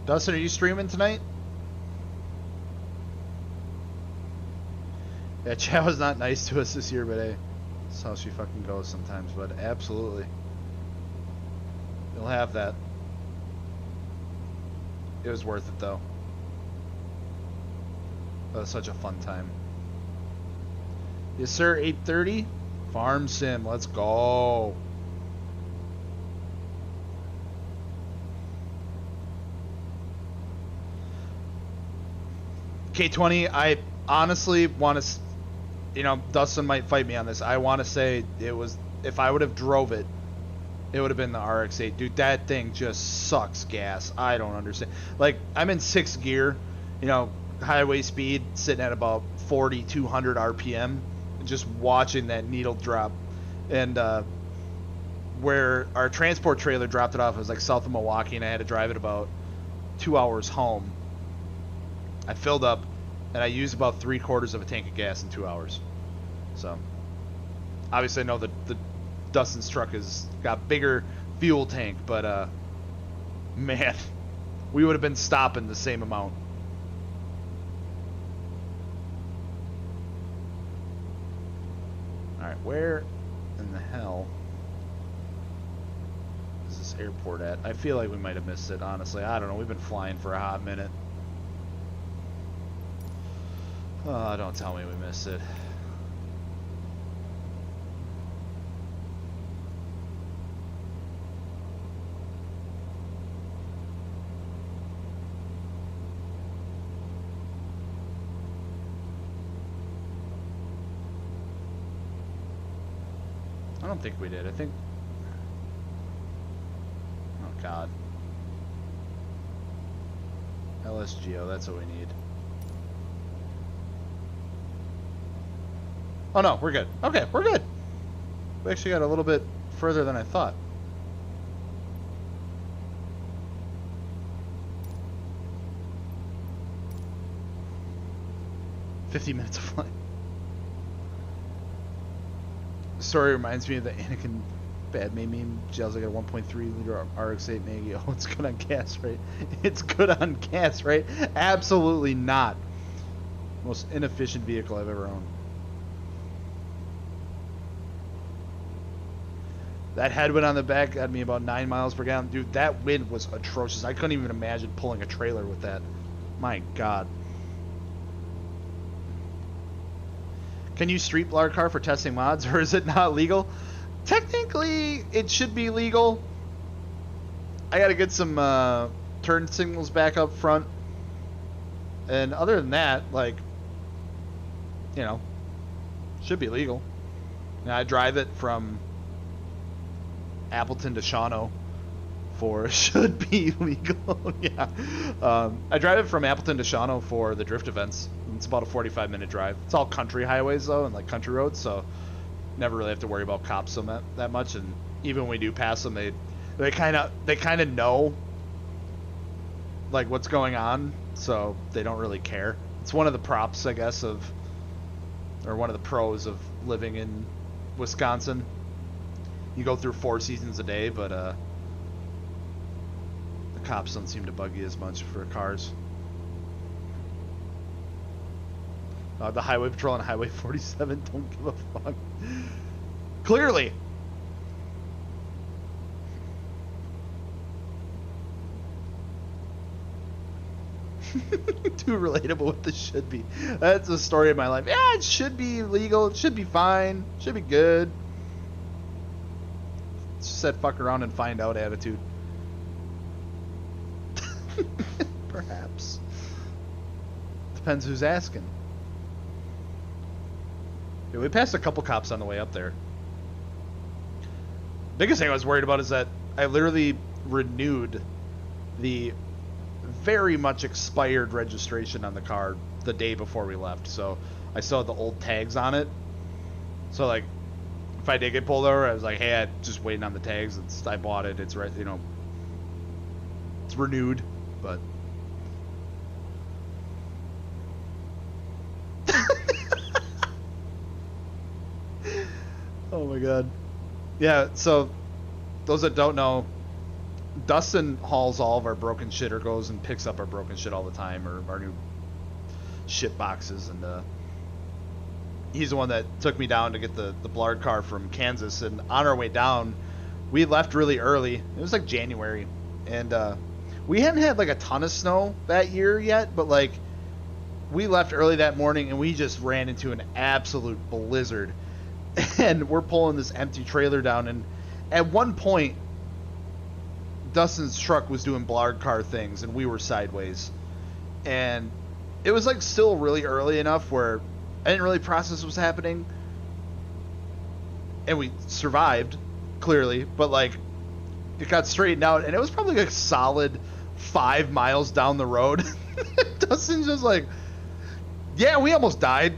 [SPEAKER 4] Dustin, are you streaming tonight? Yeah, Chad was not nice to us this year, but hey, that's how she fucking goes sometimes, but absolutely. You'll have that. It was worth it, though. That was such a fun time. Yes, sir, 8:30? Farm Sim, let's go. K20, I honestly want to... You know, Dustin might fight me on this. I want to say it was, if I would have drove it, it would have been the RX-8. Dude, that thing just sucks gas. I don't understand. Like, I'm in 6th gear, you know, highway speed, sitting at about 4,200 RPM, just watching that needle drop. And where our transport trailer dropped it off, it was like south of Milwaukee, and I had to drive it about 2 hours home. I filled up, and I used about 3/4 of a tank of gas in 2 hours. So, obviously I know that the Dustin's truck has got bigger fuel tank, but man, we would have been stopping the same amount. Alright, where in the hell is this airport at? I feel like we might have missed it, honestly. I don't know, we've been flying for a hot minute. Oh, don't tell me we missed it. I don't think we did. I think... Oh, God. LSGO, that's what we need. Oh no, we're good. Okay, we're good. We actually got a little bit further than I thought. "50 minutes of flight." The story reminds me of the Anakin Padme meme. Gels like a 1.3 liter RX-8 Maggie. Oh, it's good on gas, right? It's good on gas, right? Absolutely not. Most inefficient vehicle I've ever owned. That headwind on the back got me about 9 miles per gallon. Dude, that wind was atrocious. I couldn't even imagine pulling a trailer with that. My God. Can you street blard car for testing mods, or is it not legal? Technically, it should be legal. I gotta get some turn signals back up front. And other than that, like, you know, should be legal. And I drive it from Appleton to Shawano for should be legal. Yeah. I drive it from Appleton to Shawano for the drift events. It's about a 45-minute drive. It's all country highways though, and like country roads, so never really have to worry about cops on that much. And even when we do pass them, they kind of know like what's going on, so they don't really care. It's one of the props, I guess, or one of the pros of living in Wisconsin. You go through 4 seasons a day, but the cops don't seem to bug you as much for cars. The highway patrol on Highway 47 don't give a fuck. Clearly. Too relatable with the should be. That's the story of my life. Yeah, it should be legal. It should be fine. It should be good. It's just that fuck around and find out attitude. Perhaps. Depends who's asking. Yeah, we passed a couple cops on the way up there. Biggest thing I was worried about is that I literally renewed the very much expired registration on the car the day before we left, so I still had the old tags on it. So like, if I did get pulled over, I was like, hey, I'm just waiting on the tags. I bought it. It's right, you know, it's renewed, but. Oh my God. Yeah, so those that don't know, Dustin hauls all of our broken shit, or goes and picks up our broken shit all the time, or our new shit boxes, and he's the one that took me down to get the Blard car from Kansas. And on our way down, we left really early. It was like January, and we hadn't had like a ton of snow that year yet, but like we left early that morning and we just ran into an absolute blizzard. And we're pulling this empty trailer down, and at one point Dustin's truck was doing Blard car things and we were sideways, and it was like still really early enough where I didn't really process what was happening, and we survived clearly, but like it got straightened out, and it was probably like a solid 5 miles down the road. Dustin's just like, yeah, we almost died,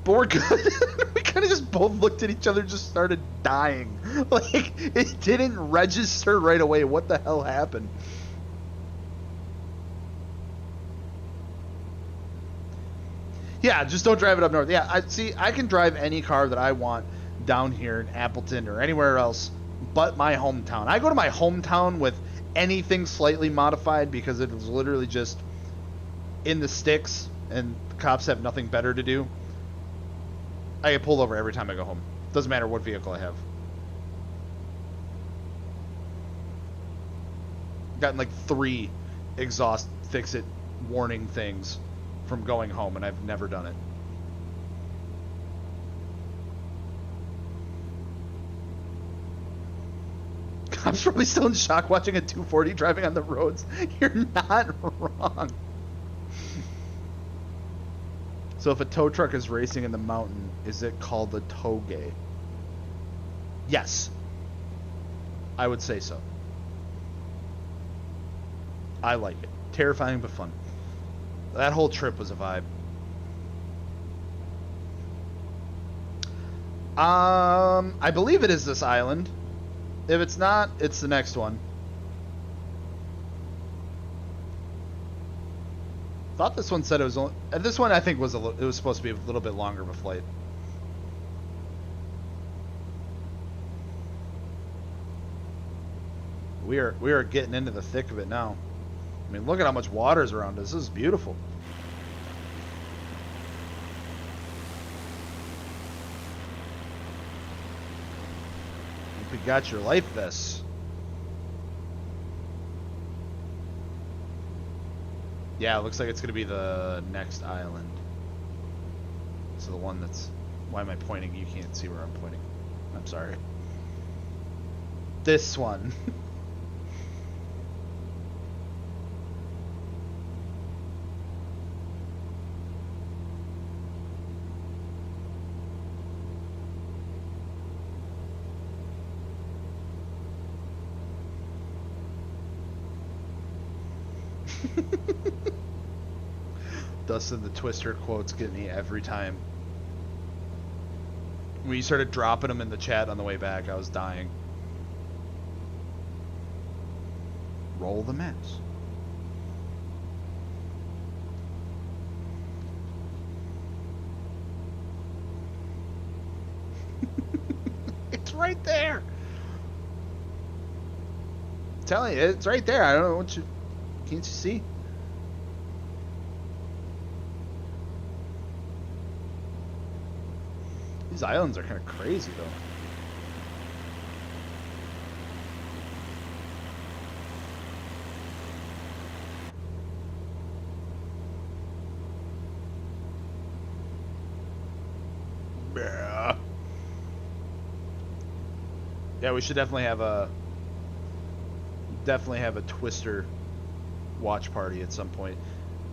[SPEAKER 4] but we're good. We kind of just both looked at each other and just started dying. Like, it didn't register right away. What the hell happened? Yeah, just don't drive it up north. Yeah, I can drive any car that I want down here in Appleton or anywhere else but my hometown. I go to my hometown with anything slightly modified because it was literally just in the sticks and the cops have nothing better to do. I get pulled over every time I go home. Doesn't matter what vehicle I have. Gotten like 3 exhaust fix-it warning things from going home, and I've never done it. Cops probably still in shock watching a 240 driving on the roads. You're not wrong. So if a tow truck is racing in the mountain, is it called a toge? Yes. I would say so. I like it. Terrifying but fun. That whole trip was a vibe. I believe it is this island. If it's not, it's the next one. Thought this one said it was only. This one I think was it was supposed to be a little bit longer of a flight. We are getting into the thick of it now. I mean, look at how much water is around us. This is beautiful. Hope you got your life vests. Yeah, it looks like it's going to be the next island. So the one that's... Why am I pointing? You can't see where I'm pointing. I'm sorry. This one. Dustin the Twister quotes get me every time. When you started dropping them in the chat on the way back, I was dying. Roll the maps. It's right there. I'm telling you, it's right there. I don't know what you... Can't you see? These islands are kind of crazy, though. Yeah, we should definitely have a Twister watch party at some point.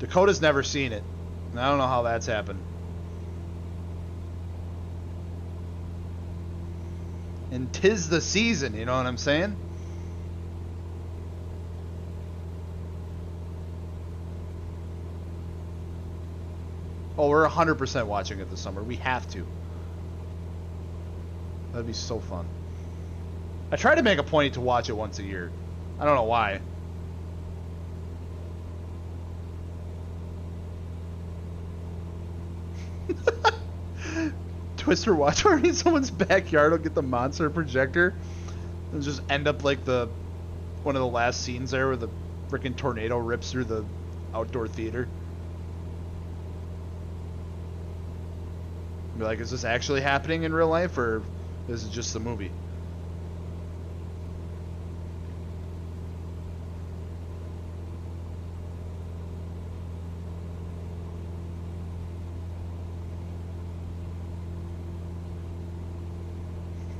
[SPEAKER 4] Dakota's never seen it, and I don't know how that's happened. And 'tis the season, you know what I'm saying? Oh, we're 100% watching it this summer. We have to. That'd be so fun. I try to make a point to watch it once a year. I don't know why. Twister watch party in someone's backyard will get the monster projector and just end up like one of the last scenes there where the freaking tornado rips through the outdoor theater. Be like, is this actually happening in real life, or is it just the movie?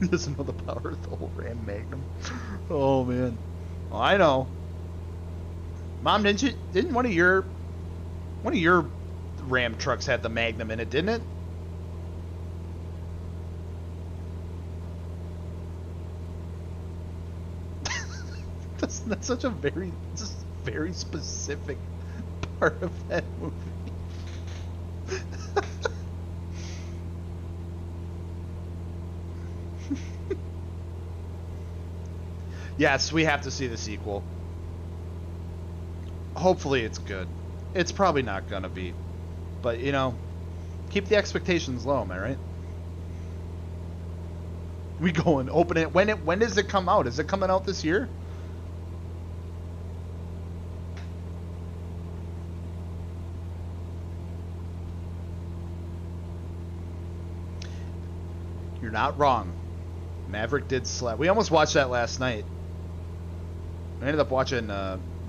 [SPEAKER 4] He doesn't know the power of the whole Ram Magnum. Oh man. Well, I know. Mom, didn't one of your Ram trucks had the Magnum in it, didn't it? That's such a very specific part of that movie. Yes, we have to see the sequel. Hopefully it's good. It's probably not gonna be. But, you know, keep the expectations low, am I right? We go and open it. When does it come out? Is it coming out this year? You're not wrong. Maverick did slap. We almost watched that last night. I ended up watching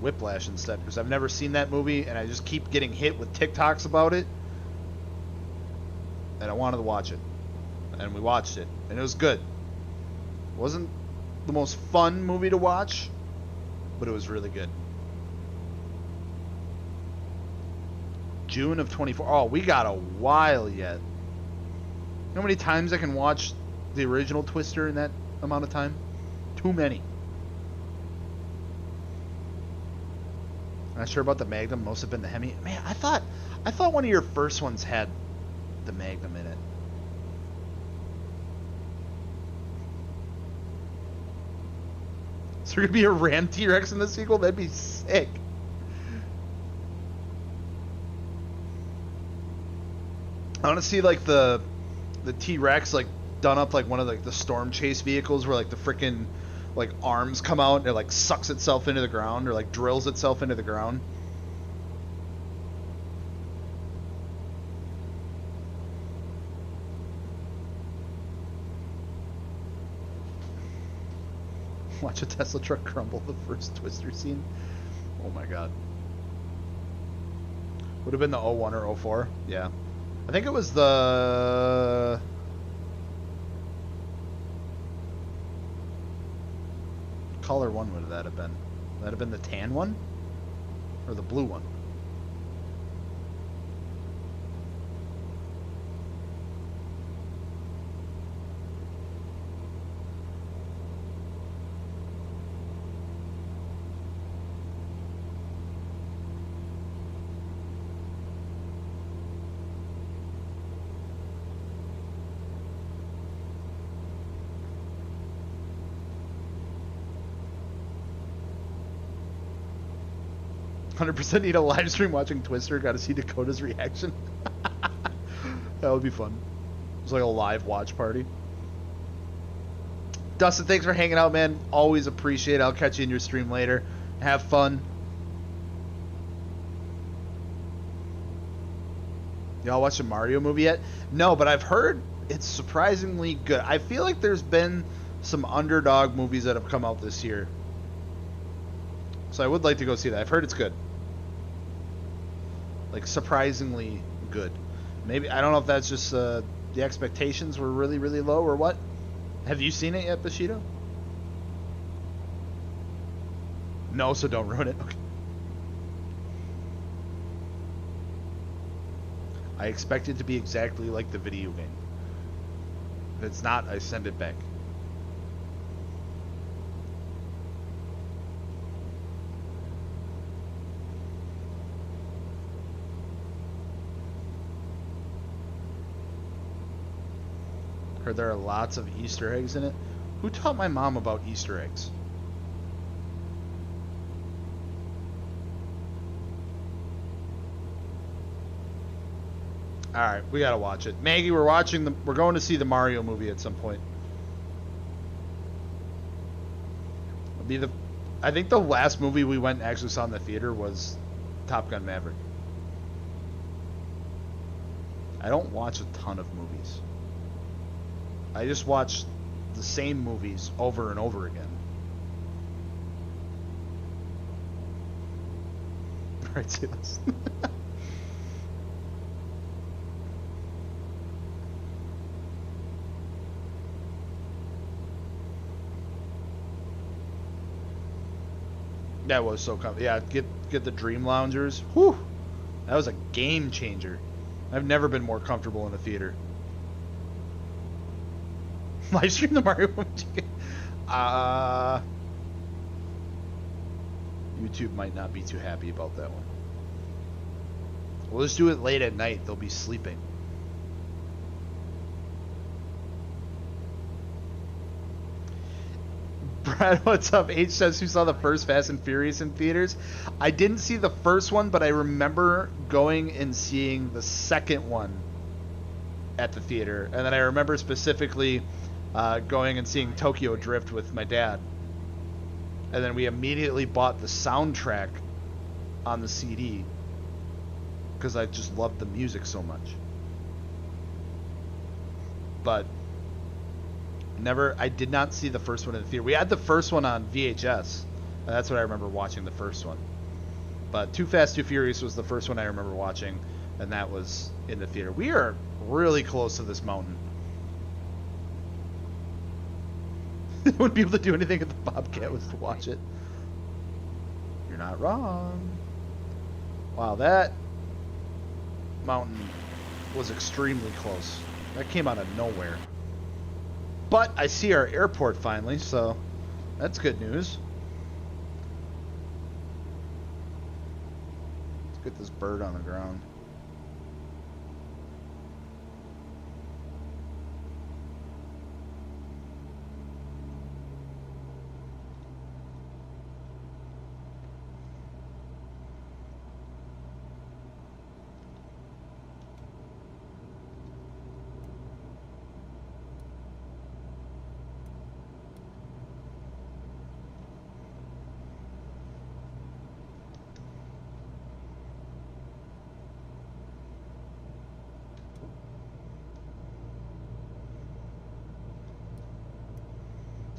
[SPEAKER 4] Whiplash instead because I've never seen that movie and I just keep getting hit with TikToks about it. And I wanted to watch it. And we watched it. And it was good. It wasn't the most fun movie to watch, but it was really good. June of 24. Oh, we got a while yet. You know how many times I can watch the original Twister in that amount of time? Too many. Not sure about the Magnum. Most have been the Hemi. Man, I thought one of your first ones had the Magnum in it. Is there gonna be a ram T-Rex in the sequel? That'd be sick. I want to see like the T-Rex like done up like one of like the storm chase vehicles where like the freaking like arms come out and it like sucks itself into the ground or like drills itself into the ground. Watch a Tesla truck crumble the first Twister scene. Oh my god. Would have been the 01 or 04. Yeah. I think it was the... color one would that have been? Would that have been the tan one? Or the blue one? 100% need a live stream watching Twister. Got to see Dakota's reaction. That would be fun. It's like a live watch party. Dustin, thanks for hanging out, man. Always appreciate it. I'll catch you in your stream later. Have fun. Y'all watch the Mario movie yet? No, but I've heard it's surprisingly good. I feel like there's been some underdog movies that have come out this year. So I would like to go see that. I've heard it's good. Like, surprisingly good. Maybe, I don't know if that's just the expectations were really, really low or what. Have you seen it yet, Bushido? No, so don't ruin it. Okay. I expect it to be exactly like the video game. If it's not, I send it back. Heard there are lots of Easter eggs in it. Who taught my mom about Easter eggs? All right, we gotta watch it. Maggie, we're going to see the Mario movie at some point. I think the last movie we went and actually saw in the theater was Top Gun Maverick. I don't watch a ton of movies. I just watch the same movies over and over again. Alright, see this. That was so comfy. Yeah, get the Dream Loungers. Whew! That was a game changer. I've never been more comfortable in a theater. Live stream the Mario movie. YouTube might not be too happy about that one. We'll just do it late at night. They'll be sleeping. Brad, what's up? H says, who saw the first Fast and Furious in theaters? I didn't see the first one, but I remember going and seeing the second one at the theater. And then I remember specifically going and seeing Tokyo Drift with my dad. And then we immediately bought the soundtrack on the CD because I just loved the music so much. But I did not see the first one in the theater. We had the first one on VHS. That's what I remember watching, the first one. But Too Fast, Too Furious was the first one I remember watching, and that was in the theater. We are really close to this mountain. Wouldn't be able to do anything if the Bobcat was to watch it. You're not wrong. Wow, that mountain was extremely close. That came out of nowhere. But I see our airport finally, so that's good news. Let's get this bird on the ground.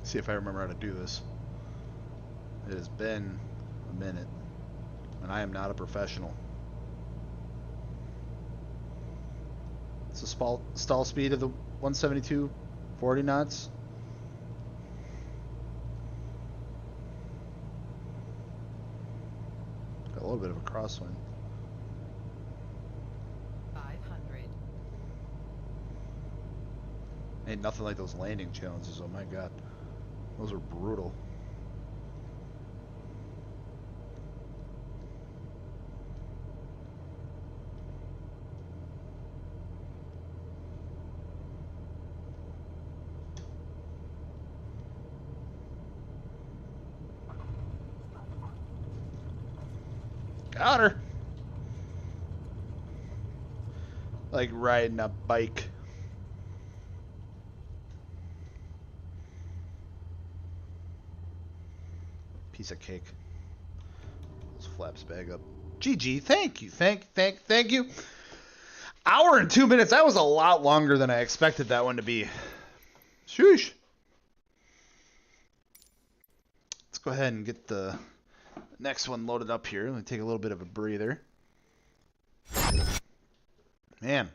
[SPEAKER 4] See if I remember how to do this. It has been a minute, and I am not a professional. It's the stall speed of the 172, 40 knots. Got a little bit of a crosswind.
[SPEAKER 5] 500.
[SPEAKER 4] Ain't nothing like those landing challenges, oh my god. Those are brutal. Got her. Like riding a bike. Piece of cake. Those flaps bag up. GG, thank you. Thank you. Hour and 2 minutes. That was a lot longer than I expected that one to be. Shoosh. Let's go ahead and get the next one loaded up here. Let me take a little bit of a breather. Man.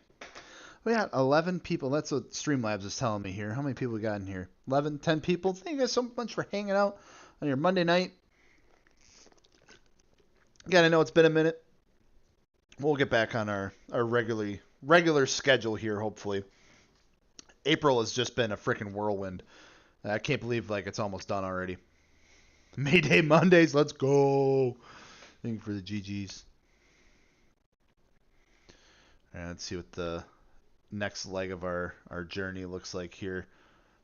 [SPEAKER 4] We got 11 people. That's what Streamlabs is telling me here. How many people we got in here? 11, 10 people. Thank you guys so much for hanging out on your Monday night. Again, I know it's been a minute. We'll get back on our regular schedule here, hopefully. April has just been a freaking whirlwind. I can't believe it's almost done already. Mayday Mondays, let's go. Thank you for the GGs. All right, let's see what the next leg of our journey looks like here.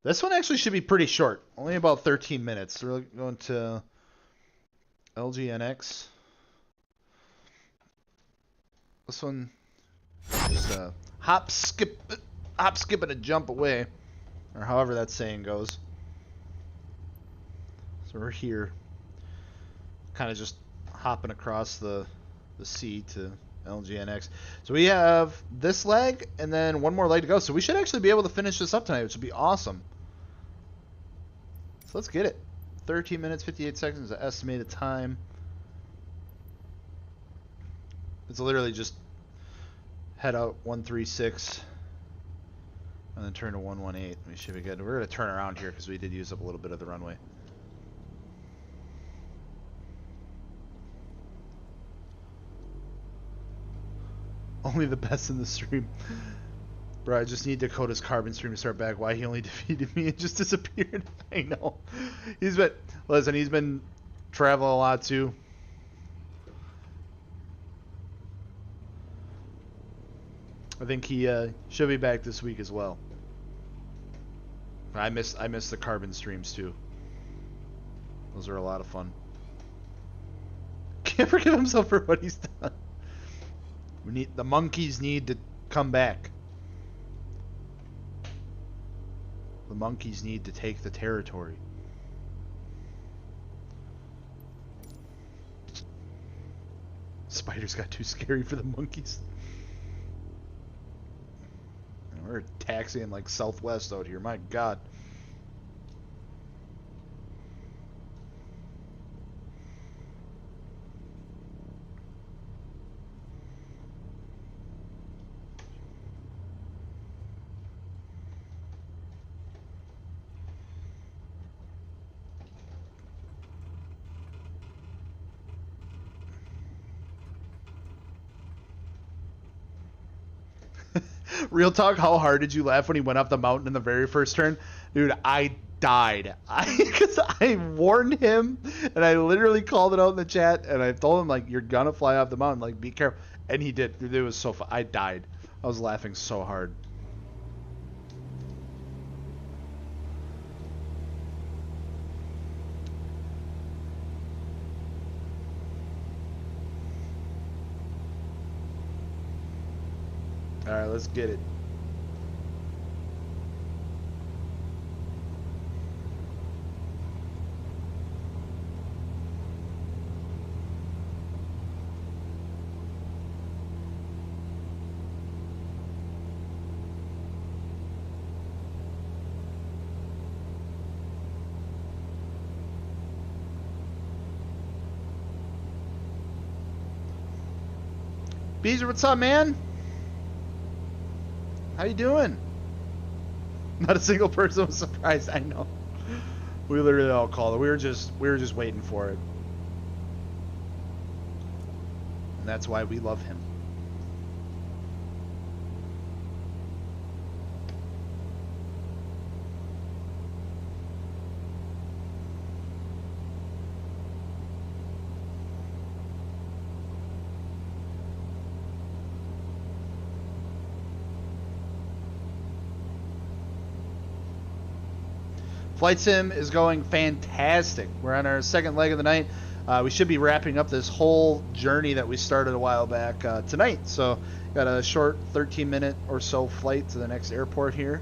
[SPEAKER 4] This one actually should be pretty short. Only about 13 minutes. We're going to LGNX. This one just hop, skip, and a jump away. Or however that saying goes. So we're here. Kind of just hopping across the sea to LGNX. So we have this leg and then one more leg to go. So we should actually be able to finish this up tonight, which would be awesome. So let's get it. 13 minutes, 58 seconds is the estimated time. It's literally just head out 136 and then turn to 118. We should be good. We're going to turn around here because we did use up a little bit of the runway. Only the best in the stream. Bro, I just need Dakota's carbon stream to start back. Why he only defeated me and just disappeared. I know. He's been traveling a lot too. I think he should be back this week as well. I miss the carbon streams too. Those are a lot of fun. Can't forgive himself for what he's done. The monkeys need to come back. The monkeys need to take the territory. Spiders got too scary for the monkeys. And we're taxiing like Southwest out here. My God. Real talk, how hard did you laugh when he went up the mountain in the very first turn? Dude, I died. Because I warned him, and I literally called it out in the chat, and I told him, you're gonna fly off the mountain, be careful. And he did. Dude, it was so fun. I died. I was laughing so hard. Alright, let's get it. Beezer, what's up, man? How you doing? Not a single person was surprised. I know. We literally all called it. We were just waiting for it. And that's why we love him. Flight Sim is going fantastic. We're on our second leg of the night. We should be wrapping up this whole journey that we started a while back tonight. So got a short 13-minute or so flight to the next airport here.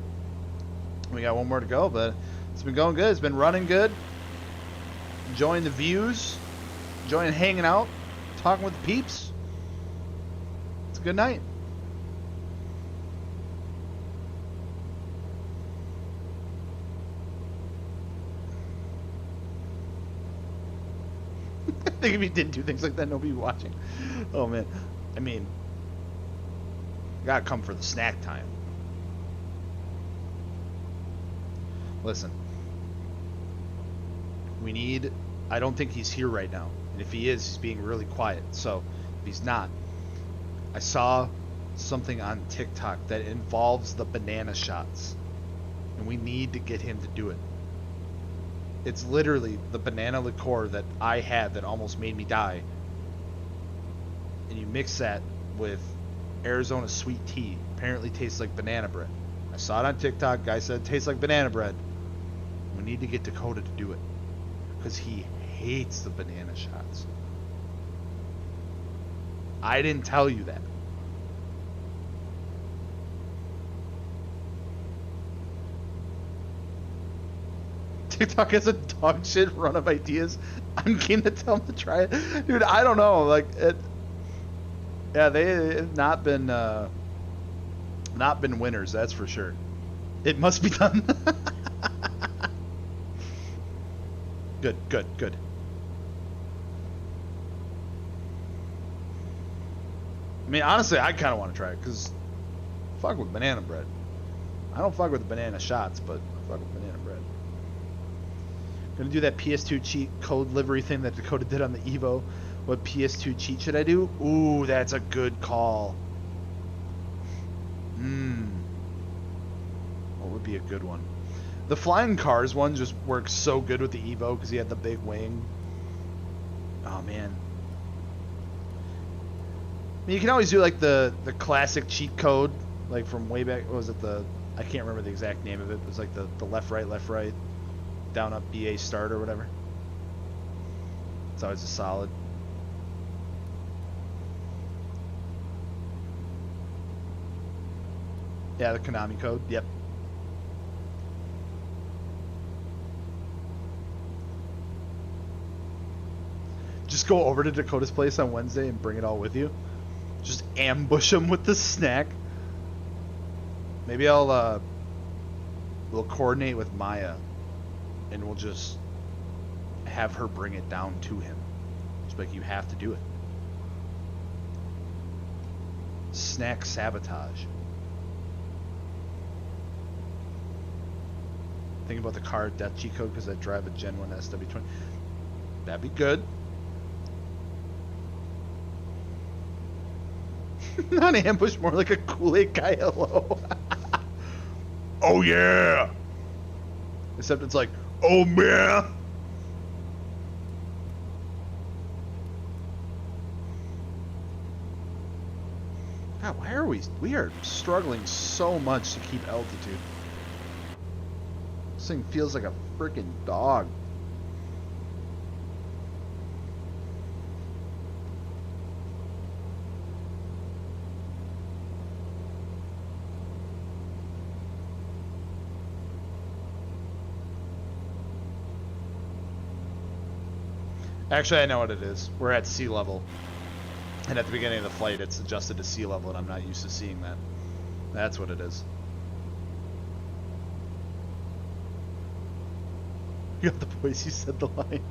[SPEAKER 4] We got one more to go, but it's been going good. It's been running good. Enjoying the views. Enjoying hanging out. Talking with the peeps. It's a good night. I think if you didn't do things like that, nobody would be watching. Oh, man. I mean, you gotta come for the snack time. Listen. We need... I don't think he's here right now. And if he is, he's being really quiet. So, if he's not... I saw something on TikTok that involves the banana shots. And we need to get him to do it. It's literally the banana liqueur that I had that almost made me die. And you mix that with Arizona sweet tea. Apparently tastes like banana bread. I saw it on TikTok. Guy said it tastes like banana bread. We need to get Dakota to do it. Because he hates the banana shots. I didn't tell you that. TikTok has a dog shit run of ideas. I'm keen to tell him to try it. Dude, I don't know. Like, it... Yeah, they have not been winners, that's for sure. It must be done. Good, good, good. I mean, honestly, I kind of want to try it, because fuck with banana bread. I don't fuck with banana shots, but I fuck with banana bread. Gonna do that PS2 cheat code livery thing that Dakota did on the Evo. What PS2 cheat should I do? Ooh, that's a good call. What would be a good one? The flying cars one just works so good with the Evo because he had the big wing. Oh man. I mean, you can always do like the classic cheat code, like from way back. What was it? I can't remember the exact name of it. It was like the left right, down up BA start or whatever. It's always a solid. Yeah, the Konami code. Yep. Just go over to Dakota's place on Wednesday and bring it all with you. Just ambush him with the snack. Maybe we'll coordinate with Maya, and we'll just have her bring it down to him. Just like, you have to do it. Snack sabotage. Think about the car death cheat code because I drive a Gen 1 SW20. That'd be good. Not ambush, more like a Kool-Aid guy. Hello. Oh yeah. Except it's like, oh yeah. God, why are we are struggling so much to keep altitude. This thing feels like a freaking dog. Actually, I know what it is. We're at sea level. And at the beginning of the flight, it's adjusted to sea level, and I'm not used to seeing that. That's what it is. You got the voice, you said the line.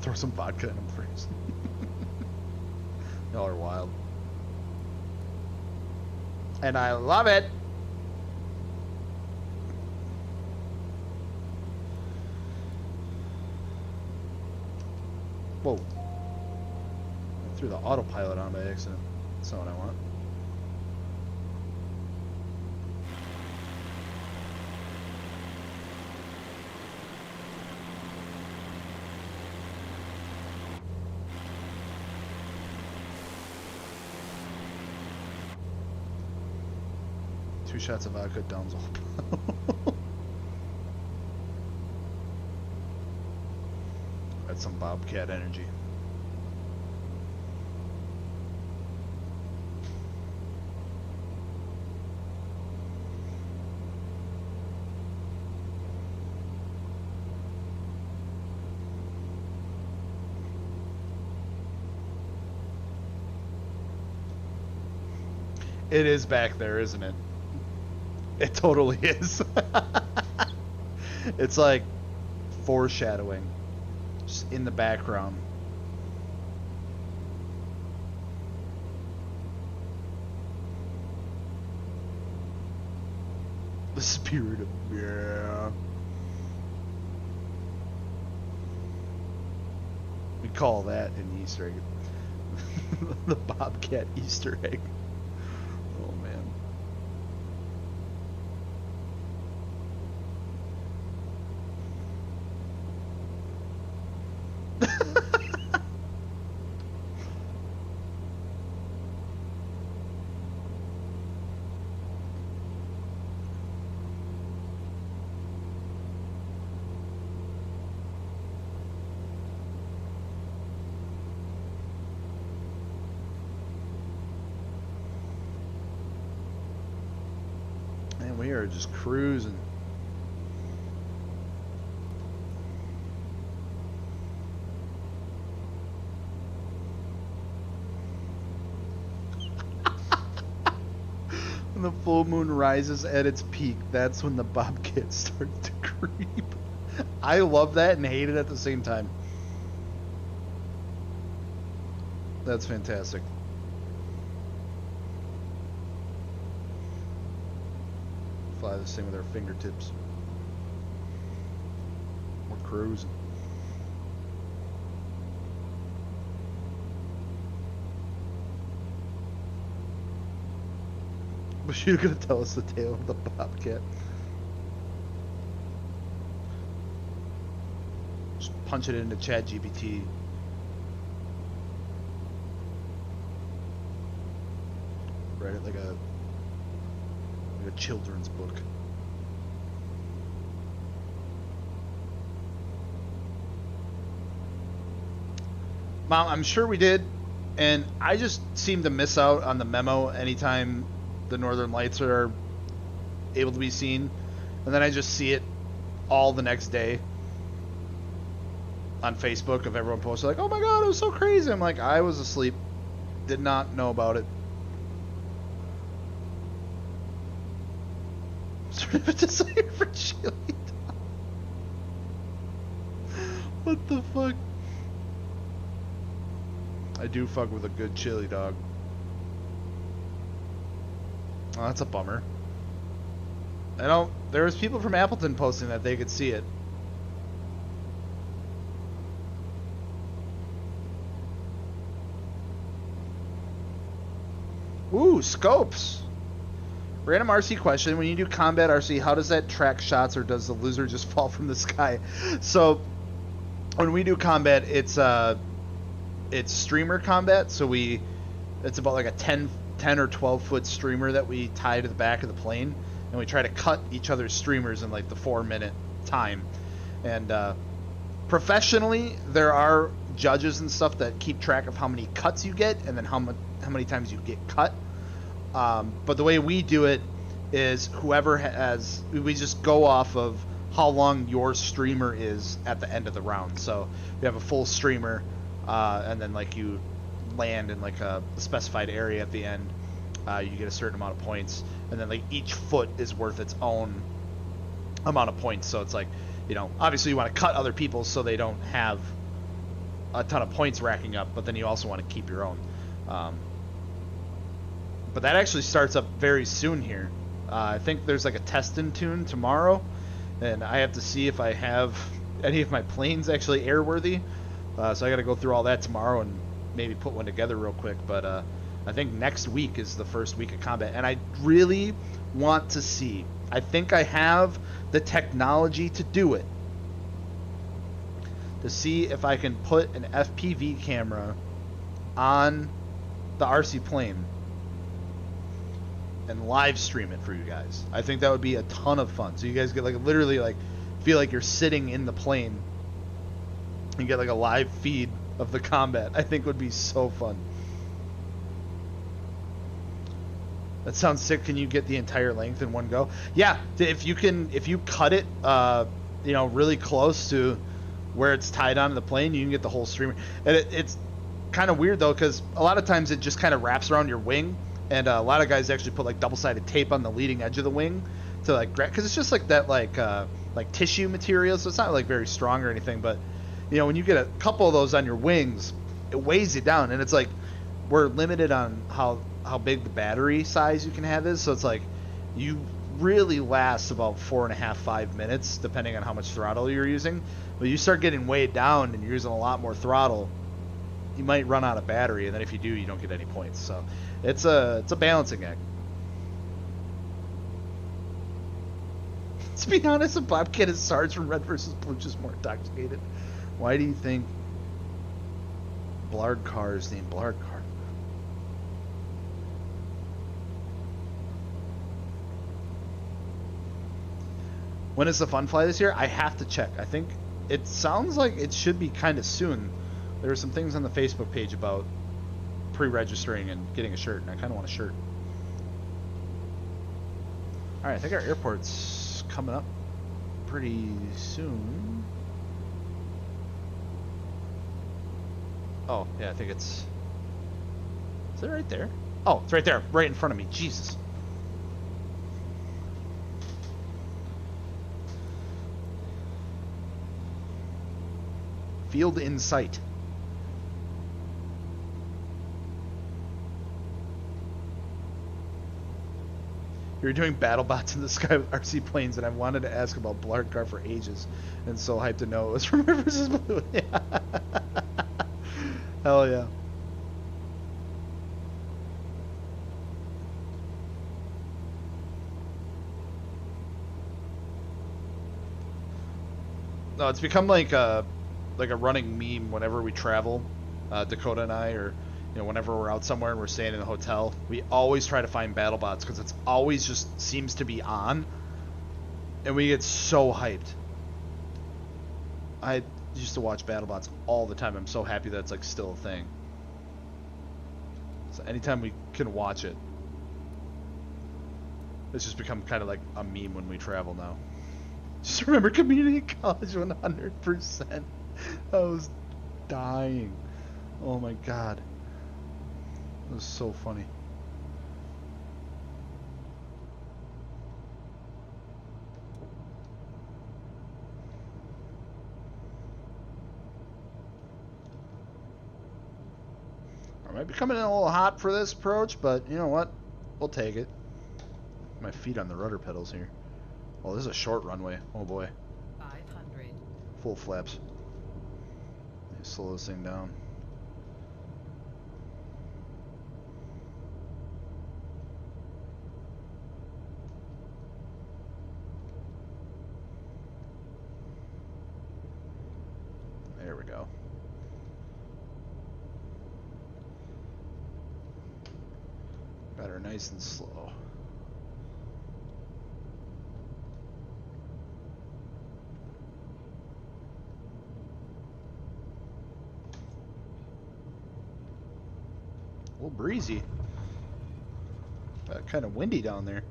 [SPEAKER 4] Throw some vodka in them first. Y'all are wild. And I love it. Whoa. I threw the autopilot on by accident. That's not what I want. Two shots of vodka downs all. That's some Bobcat energy. It is back there, isn't it? It totally is. It's like foreshadowing. Just in the background. The spirit of... yeah. We call that an Easter egg. The Bobcat Easter egg. Oh, man. Man, we are just cruising. When the full moon rises at its peak, that's when the Bobcat starts to creep. I love that and hate it at the same time. That's fantastic. Fly this thing with our fingertips. We're cruising. Was you gonna tell us the tale of the Bobcat? Just punch it into ChatGPT. Write it like a children's book. Mom, I'm sure we did, and I just seem to miss out on the memo anytime the Northern Lights are able to be seen, and then I just see it all the next day on Facebook of everyone posting like, oh my god, it was so crazy. I'm like, I was asleep, did not know about it. Desire for chili dog. What the fuck? I do fuck with a good chili dog. Oh, that's a bummer. I don't. There was people from Appleton posting that they could see it. Ooh, scopes. Random RC question. When you do combat RC, how does that track shots, or does the loser just fall from the sky? So, when we do combat, it's streamer combat. So it's about like a 10 or 12 foot streamer that we tie to the back of the plane, and we try to cut each other's streamers in like the 4-minute time. And professionally, there are judges and stuff that keep track of how many cuts you get and then how many times you get cut. But the way we do it is whoever has, we just go off of how long your streamer is at the end of the round. So we have a full streamer, and then like you land in like a specified area at the end, you get a certain amount of points, and then like each foot is worth its own amount of points. So it's like, you know, obviously you want to cut other people so they don't have a ton of points racking up, but then you also want to keep your own. But that actually starts up very soon here. I think there's like a test in tune tomorrow, and I have to see if I have any of my planes actually airworthy. So I got to go through all that tomorrow and maybe put one together real quick. But I think next week is the first week of combat, and I really want to see. I think I have the technology to do it. To see if I can put an FPV camera on the RC plane and live stream it for you guys. I think that would be a ton of fun. So you guys get like literally like feel like you're sitting in the plane and get like a live feed of the combat. I think would be so fun. That sounds sick. Can you get the entire length in one go? Yeah, if you cut it really close to where it's tied onto the plane, you can get the whole streamer. And it's kind of weird though, because a lot of times it just kind of wraps around your wing. And a lot of guys actually put like double-sided tape on the leading edge of the wing to like grab, because it's just like that like tissue material, so it's not like very strong or anything. But when you get a couple of those on your wings, it weighs you down, and it's like we're limited on how big the battery size you can have is. So it's like you really last about 4.5-5 minutes depending on how much throttle you're using. But you start getting weighed down and you're using a lot more throttle, you might run out of battery, and then if you do, you don't get any points. So it's a balancing act. To be honest, a Bobcat is Sarge from Red vs. Blue, just more intoxicated. Why do you think Blard car is named Blard car? When is the fun fly this year? I have to check. I think it sounds like it should be kind of soon. There are some things on the Facebook page about pre-registering and getting a shirt, and I kind of want a shirt. Alright, I think our airport's coming up pretty soon. Oh, yeah, I think it's... Is it right there? Oh, it's right there, right in front of me. Jesus. Field in sight. You're doing battle bots in the sky with RC planes, and I wanted to ask about Blard car for ages, and so hyped to know it was from Red vs. Blue. Yeah. Hell yeah. No, it's become like a running meme whenever we travel, Dakota and I, or whenever we're out somewhere and we're staying in a hotel, we always try to find battle bots because it's always just seems to be on, and we get so hyped. I used to watch battle bots all the time. I'm so happy that it's like still a thing. So anytime we can watch it, it's just become kind of like a meme when we travel now. Just remember community college 100%. I was dying. Oh my god. It was so funny. I might be coming in a little hot for this approach, but you know what? We'll take it. My feet on the rudder pedals here. Oh, this is a short runway. Oh boy.
[SPEAKER 5] 500.
[SPEAKER 4] Full flaps. Slow this thing down. There we go. Got her nice and slow. A little breezy. Kind of windy down there.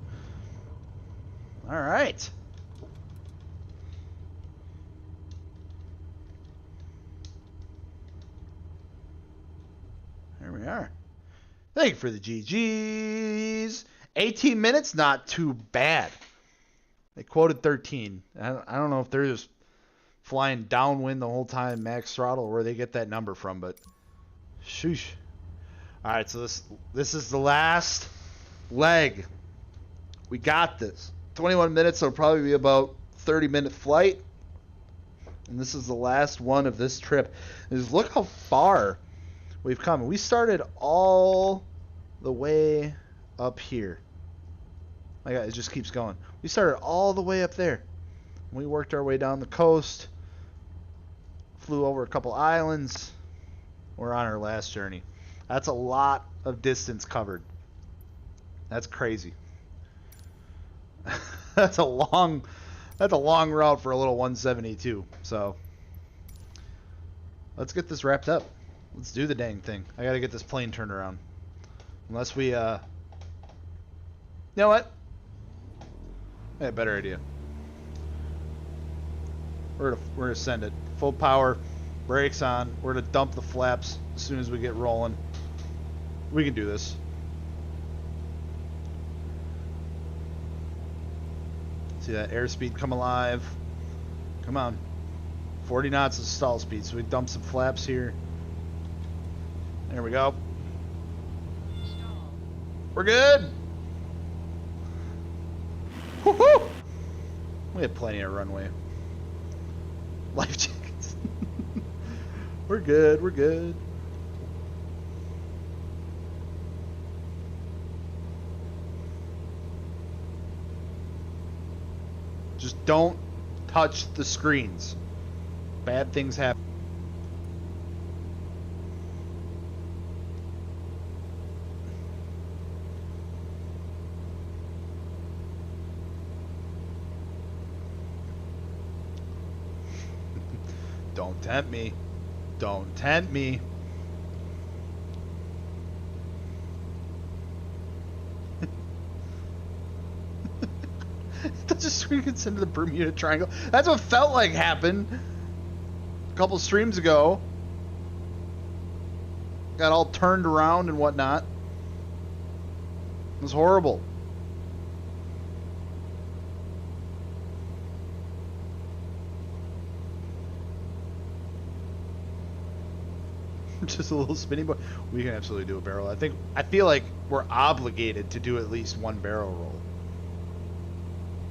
[SPEAKER 4] All right. There we are. Thank you for the GGs. 18 minutes, not too bad. They quoted 13. I don't know if they're just flying downwind the whole time, max throttle, where they get that number from, but shoosh. All right, so this is the last leg. We got this. 21 minutes, so it'll probably be about 30-minute flight. And this is the last one of this trip. Just look how far we've come. We started all the way up here. My God, it just keeps going. We started all the way up there. We worked our way down the coast. Flew over a couple islands. We're on our last journey. That's a lot of distance covered. That's crazy. That's a long route for a little 172. So let's get this wrapped up. Let's do the dang thing. I gotta get this plane turned around. Unless we you know what? I had a better idea. We're gonna send it. Full power, brakes on. We're gonna dump the flaps as soon as we get rolling. We can do this. See that airspeed come alive. Come on. 40 knots of stall speed, so we dump some flaps here. There we go. We're good. Woohoo! We have plenty of runway. Life jackets. We're good, we're good. Just don't touch the screens. Bad things happen. Don't tempt me. Don't tempt me. Touch the screen gets into the Bermuda Triangle. That's what felt like happened a couple streams ago. Got all turned around and whatnot. It was horrible. Just a little spinny, but we can absolutely do a barrel. I feel like we're obligated to do at least one barrel roll,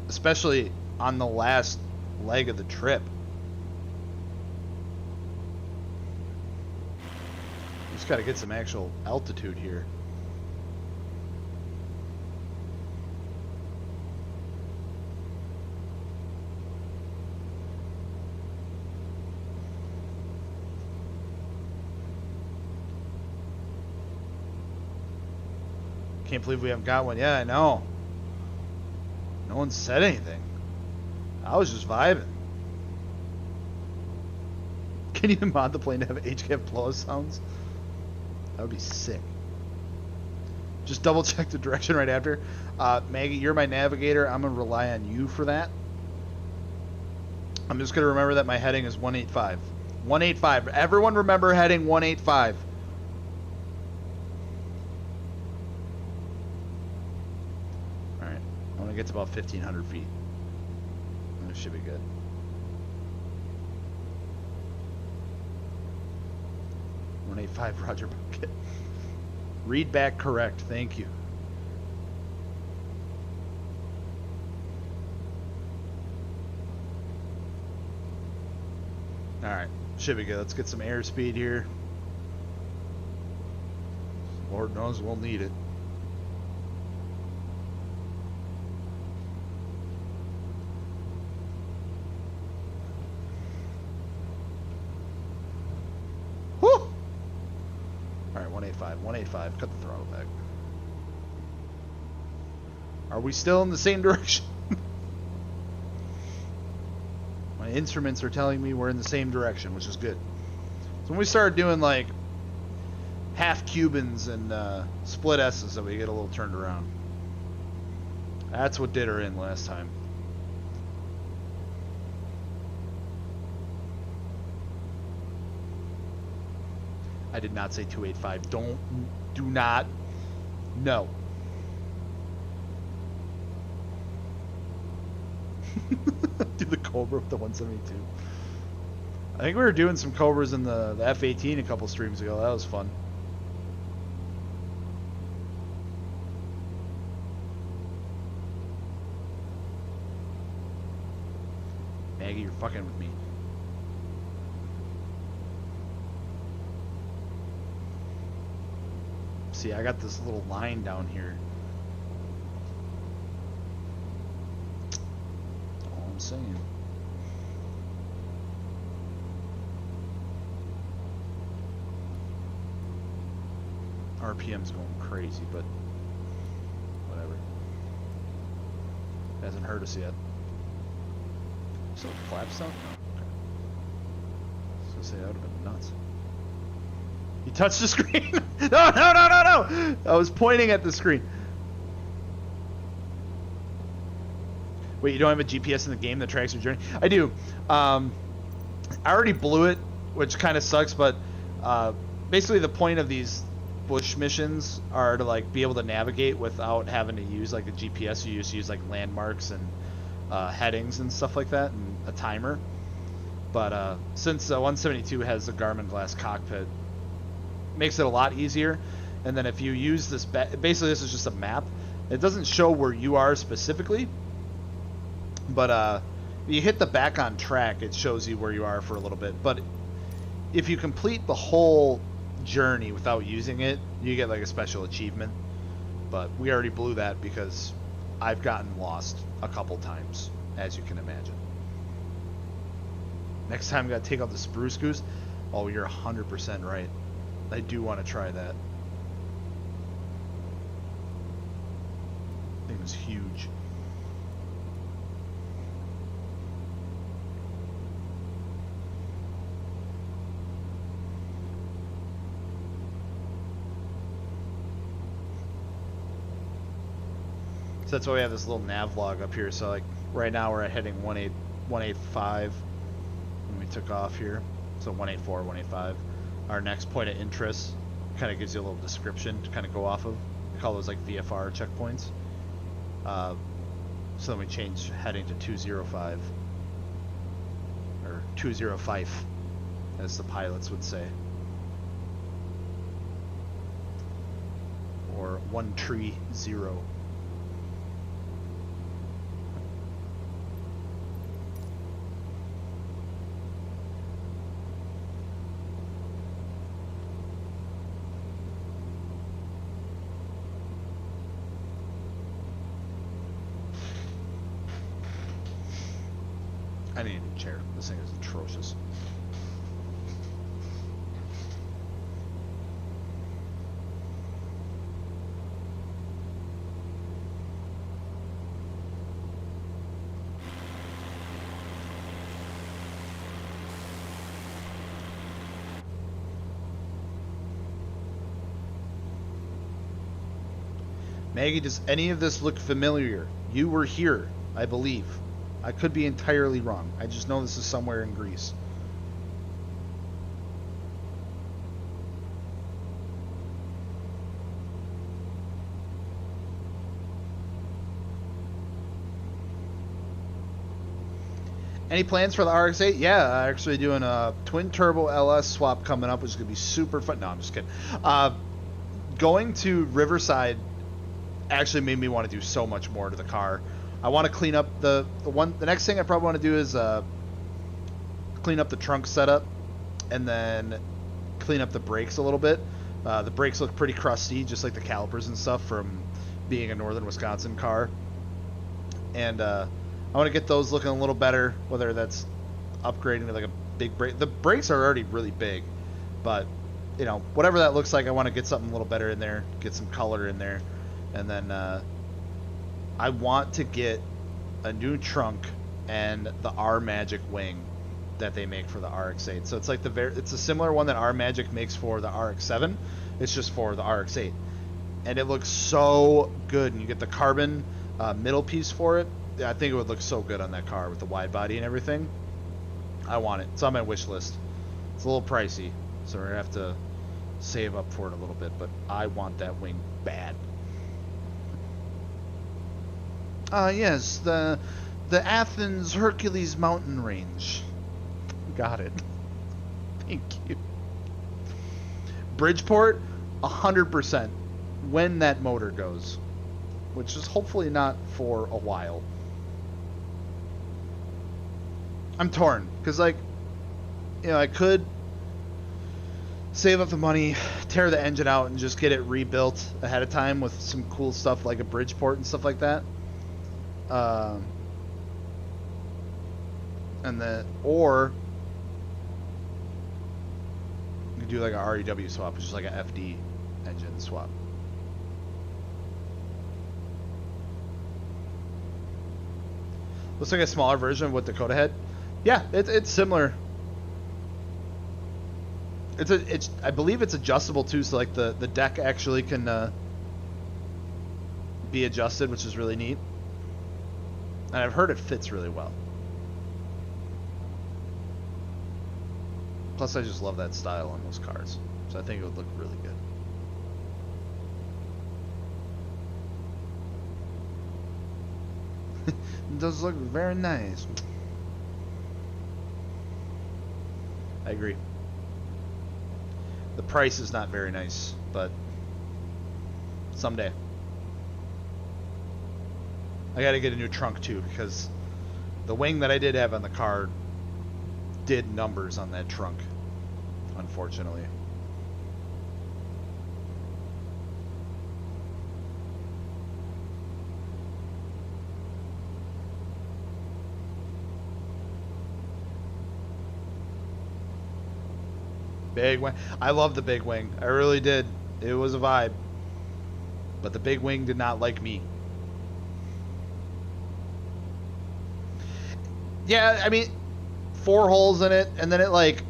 [SPEAKER 4] especially on the last leg of the trip. Just got to get some actual altitude here. Can't believe we haven't got one. Yeah, I know. No one said anything. I was just vibing. Can you mod the plane to have HCAP blow sounds? That would be sick. Just double check the direction right after. Maggie, you're my navigator. I'm going to rely on you for that. I'm just going to remember that my heading is 185. 185. Everyone remember heading 185. It gets about 1,500 feet. That should be good. $185, Roger Bucket. Read back correct. Thank you. Alright. Should be good. Let's get some airspeed here. Lord knows we'll need it. Whew! Alright, 185. Cut the throttle back. Are we still in the same direction? My instruments are telling me we're in the same direction, which is good. So when we start doing like half Cubans and split S's, that we get a little turned around. That's what did her in last time. I did not say 285. Do not. No. Do the Cobra with the 172.
[SPEAKER 5] I think we were doing some Cobras in the F-18 a couple streams ago. That was fun. Maggie, you're fucking with me. See, I got this little line down here. That's all I'm saying. RPM's going crazy, but whatever. Hasn't hurt us yet. So flaps down? No. Okay. I was gonna say that would have been nuts. You touched the screen? No! I was pointing at the screen. Wait, you don't have a GPS in the game that tracks your journey? I do. I already blew it, which kind of sucks, but basically the point of these bush missions are to like be able to navigate without having to use like the GPS. You just use like landmarks and headings and stuff like that, and a timer. But since 172 has the Garmin Glass cockpit, makes it a lot easier. And then if you use this, basically this is just a map. It doesn't show where you are specifically, but you hit the back on track, it shows you where you are for a little bit. But if you complete the whole journey without using it, you get like a special achievement. But we already blew that because I've gotten lost a couple times, as you can imagine. Next time we gotta take out the spruce goose. Oh, you're 100% right. I do want to try that. Thing is huge. So that's why we have this little nav log up here. So like right now we're at heading 185 when we took off here. So 184, 185. Our next point of interest kind of gives you a little description to kind of go off of. We call those like VFR checkpoints. So then we change heading to 205 or 205, as the pilots would say, or 130. I need a new chair. This thing is atrocious. Maggie, does any of this look familiar? You were here, I believe. I could be entirely wrong. I just know this is somewhere in Greece. Any plans for the RX-8? Yeah, I'm actually doing a twin turbo LS swap coming up, which is going to be super fun. No, I'm just kidding. Going to Riverside actually made me want to do so much more to the car. I want to clean up the next thing I probably want to do is clean up the trunk setup and then clean up the brakes a little bit. The brakes look pretty crusty, just like the calipers and stuff from being a northern Wisconsin car. And I want to get those looking a little better, whether that's upgrading to like a big brake. The brakes are already really big, but you know, whatever that looks like, I want to get something a little better in there, get some color in there. And then I want to get a new trunk and the R Magic wing that they make for the RX-8. So it's like it's a similar one that R Magic makes for the RX-7. It's just for the RX-8, and it looks so good. And you get the carbon middle piece for it. I think it would look so good on that car with the wide body and everything. I want it. It's on my wish list. It's a little pricey, so we're gonna have to save up for it a little bit. But I want that wing bad. Yes, the Athens Hercules mountain range. Got it. Thank you. Bridgeport, 100% when that motor goes, which is hopefully not for a while. I'm torn because, like, you know, I could save up the money, tear the engine out, and just get it rebuilt ahead of time with some cool stuff like a Bridgeport and stuff like that. Or you do like a REW swap, which is like a FD engine swap. Looks like a smaller version of what Dakota had. Yeah, it's similar. I believe it's adjustable too, so like the deck actually can be adjusted, which is really neat. And I've heard it fits really well. Plus, I just love that style on those cars, so I think it would look really good. It does look very nice. I agree. The price is not very nice, but someday. I gotta get a new trunk too, because the wing that I did have on the car did numbers on that trunk, unfortunately. Big wing. I love the big wing. I really did. It was a vibe. But the big wing did not like me. Yeah, I mean, 4 holes in it, and then it like...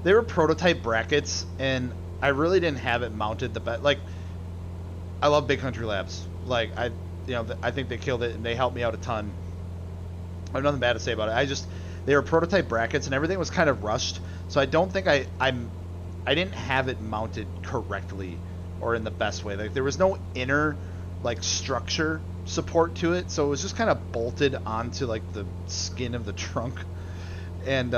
[SPEAKER 5] They were prototype brackets, and I really didn't have it mounted the best. Like, I love Big Country Labs. Like, I think they killed it, and they helped me out a ton. I have nothing bad to say about it. They were prototype brackets, and everything was kind of rushed, so I don't think I didn't have it mounted correctly or in the best way. Like, there was no inner like structure support to it, so it was just kind of bolted onto like the skin of the trunk, and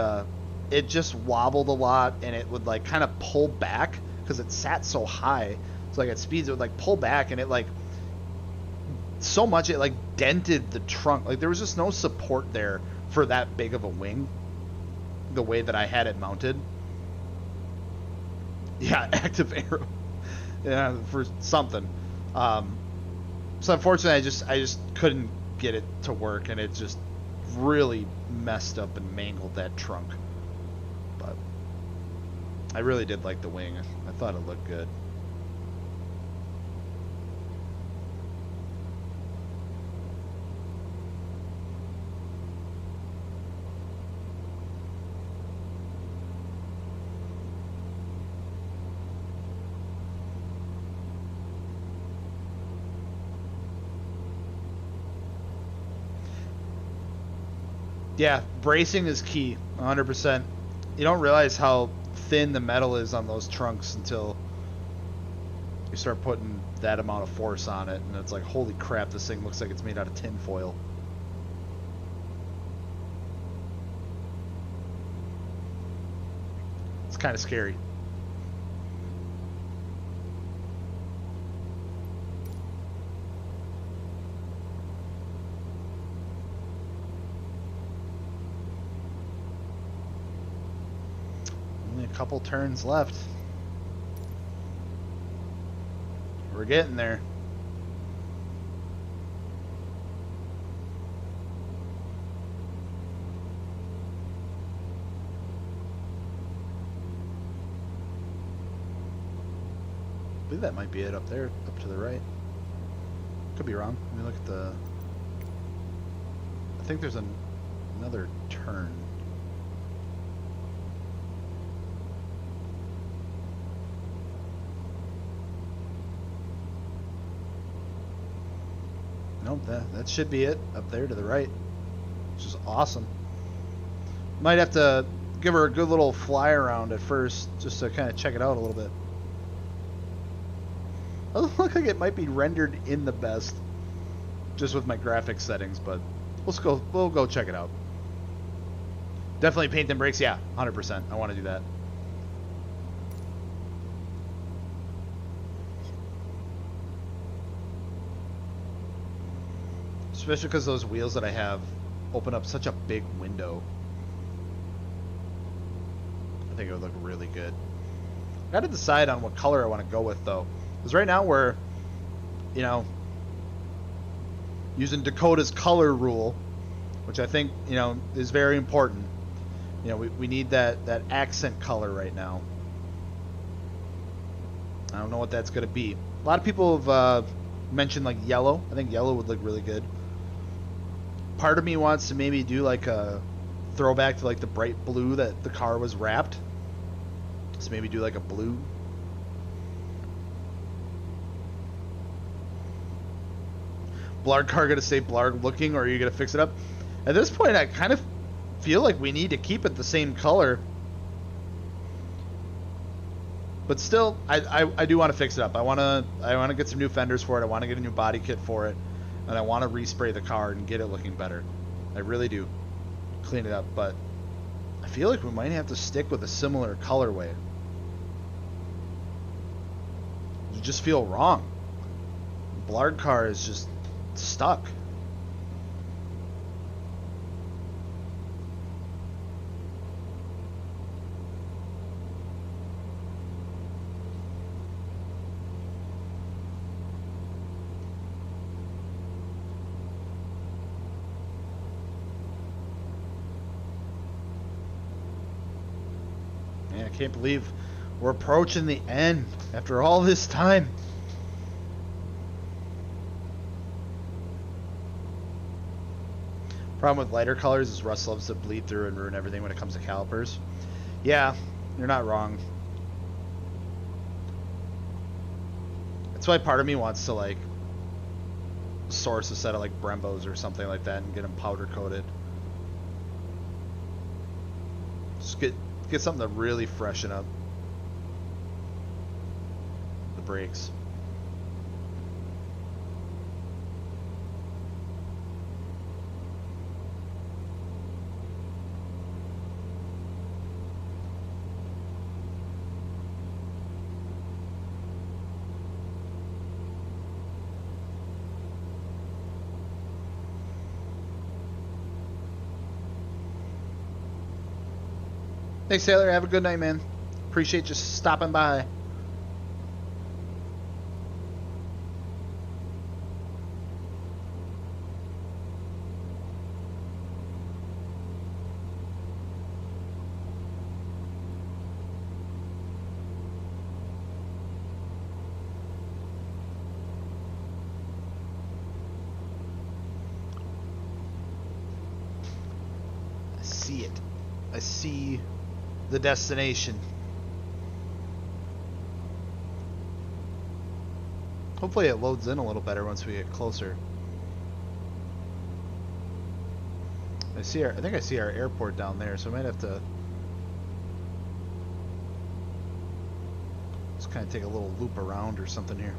[SPEAKER 5] it just wobbled a lot, and it would like kind of pull back because it sat so high. So like at speeds it would like pull back, and it like so much it like dented the trunk. Like there was just no support there for that big of a wing, the way that I had it mounted. Yeah, active arrow. Yeah, for something. So unfortunately, I just couldn't get it to work, and it just really messed up and mangled that trunk. But I really did like the wing. I thought it looked good. Yeah, bracing is key, 100%. You don't realize how thin the metal is on those trunks until you start putting that amount of force on it, and it's like, holy crap, this thing looks like it's made out of tin foil. It's kind of scary. Couple turns left. We're getting there. I believe that might be it up there, up to the right. Could be wrong. Let me look at the... I think there's another turn. Nope, that should be it up there to the right, which is awesome. Might have to give her a good little fly around at first just to kind of check it out a little bit. Doesn't look like it might be rendered in the best just with my graphics settings, but we'll go check it out. Definitely paint them brakes. Yeah, 100%. I want to do that. Especially because those wheels that I have open up such a big window. I think it would look really good. I got to decide on what color I want to go with, though. Because right now we're, you know, using Dakota's color rule, which I think, you know, is very important. You know, we need that accent color right now. I don't know what that's going to be. A lot of people have mentioned, like, yellow. I think yellow would look really good. Part of me wants to maybe do, like, a throwback to, like, the bright blue that the car was wrapped. So maybe do, like, a blue. Blarg car going to stay Blarg looking, or are you going to fix it up? At this point, I kind of feel like we need to keep it the same color. But still, I do want to fix it up. I want to get some new fenders for it. I want to get a new body kit for it. And I want to respray the car and get it looking better. I really do. Clean it up, but I feel like we might have to stick with a similar colorway. You just feel wrong. Blarg car is just stuck. Man, I can't believe we're approaching the end after all this time. Problem with lighter colors is Russ loves to bleed through and ruin everything when it comes to calipers. Yeah, you're not wrong. That's why part of me wants to, like, source a set of, like, Brembos or something like that and get them powder coated. Just get something to really freshen up the brakes. Thanks, Taylor. Have a good night, man. Appreciate you stopping by. I see it. I see the destination. Hopefully it loads in a little better once we get closer. I think I see our airport down there, so I might have to just kind of take a little loop around or something here.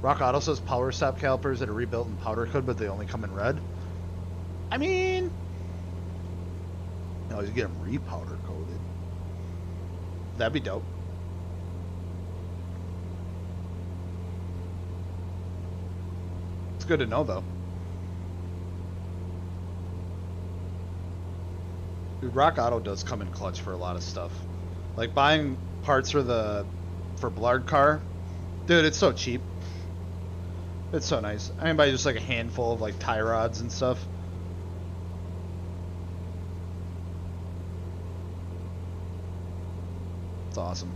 [SPEAKER 5] Rock Auto says power stop calipers that are rebuilt in powder coat, but they only come in red. I mean, no, you get them repowder coated. That'd be dope. It's good to know, though. Dude, Rock Auto does come in clutch for a lot of stuff. Like buying parts for Blarg car, dude, it's so cheap. It's so nice. I can buy just like a handful of like tie rods and stuff. It's awesome.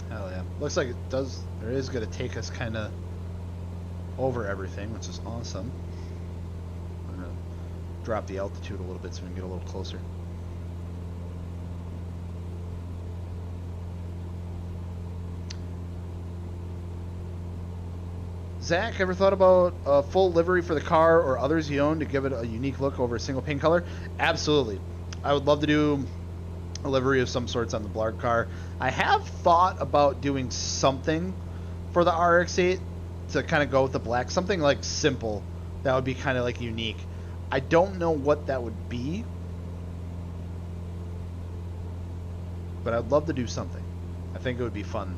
[SPEAKER 5] Hell yeah. Looks like it does, or is going to take us kind of over everything, which is awesome. I'm going to drop the altitude a little bit so we can get a little closer. Zach, ever thought about a full livery for the car or others you own to give it a unique look over a single paint color? Absolutely. I would love to do a livery of some sorts on the Blarg car. I have thought about doing something for the RX-8 to kind of go with the black. Something like simple that would be kind of like unique. I don't know what that would be, but I'd love to do something. I think it would be fun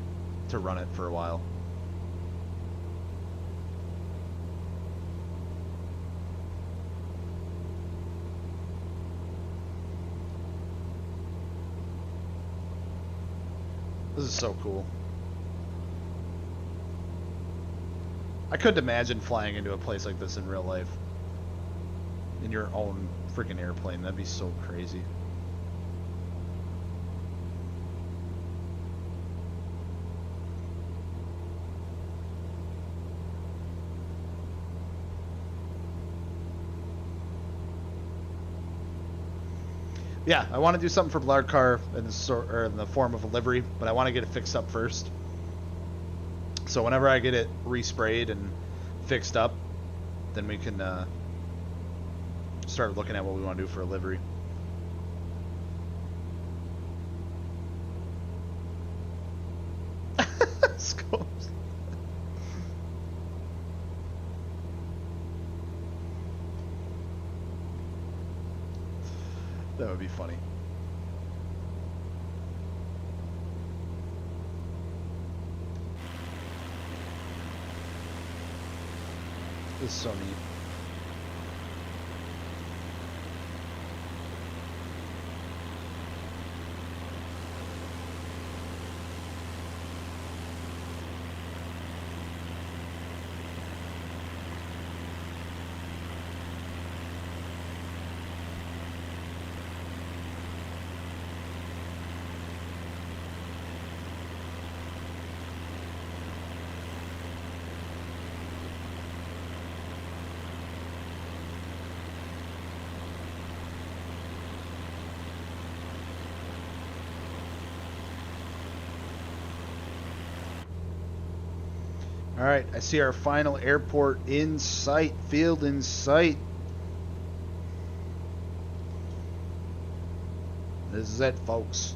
[SPEAKER 5] to run it for a while. This is so cool. I couldn't imagine flying into a place like this in real life. In your own freaking airplane. That'd be so crazy. Yeah, I want to do something for Blarg car in the form of a livery, but I want to get it fixed up first. So whenever I get it resprayed and fixed up, then we can start looking at what we want to do for a livery. Scopes. That would be funny. This is so neat. All right, I see our final airport in sight, field in sight. This is it, folks.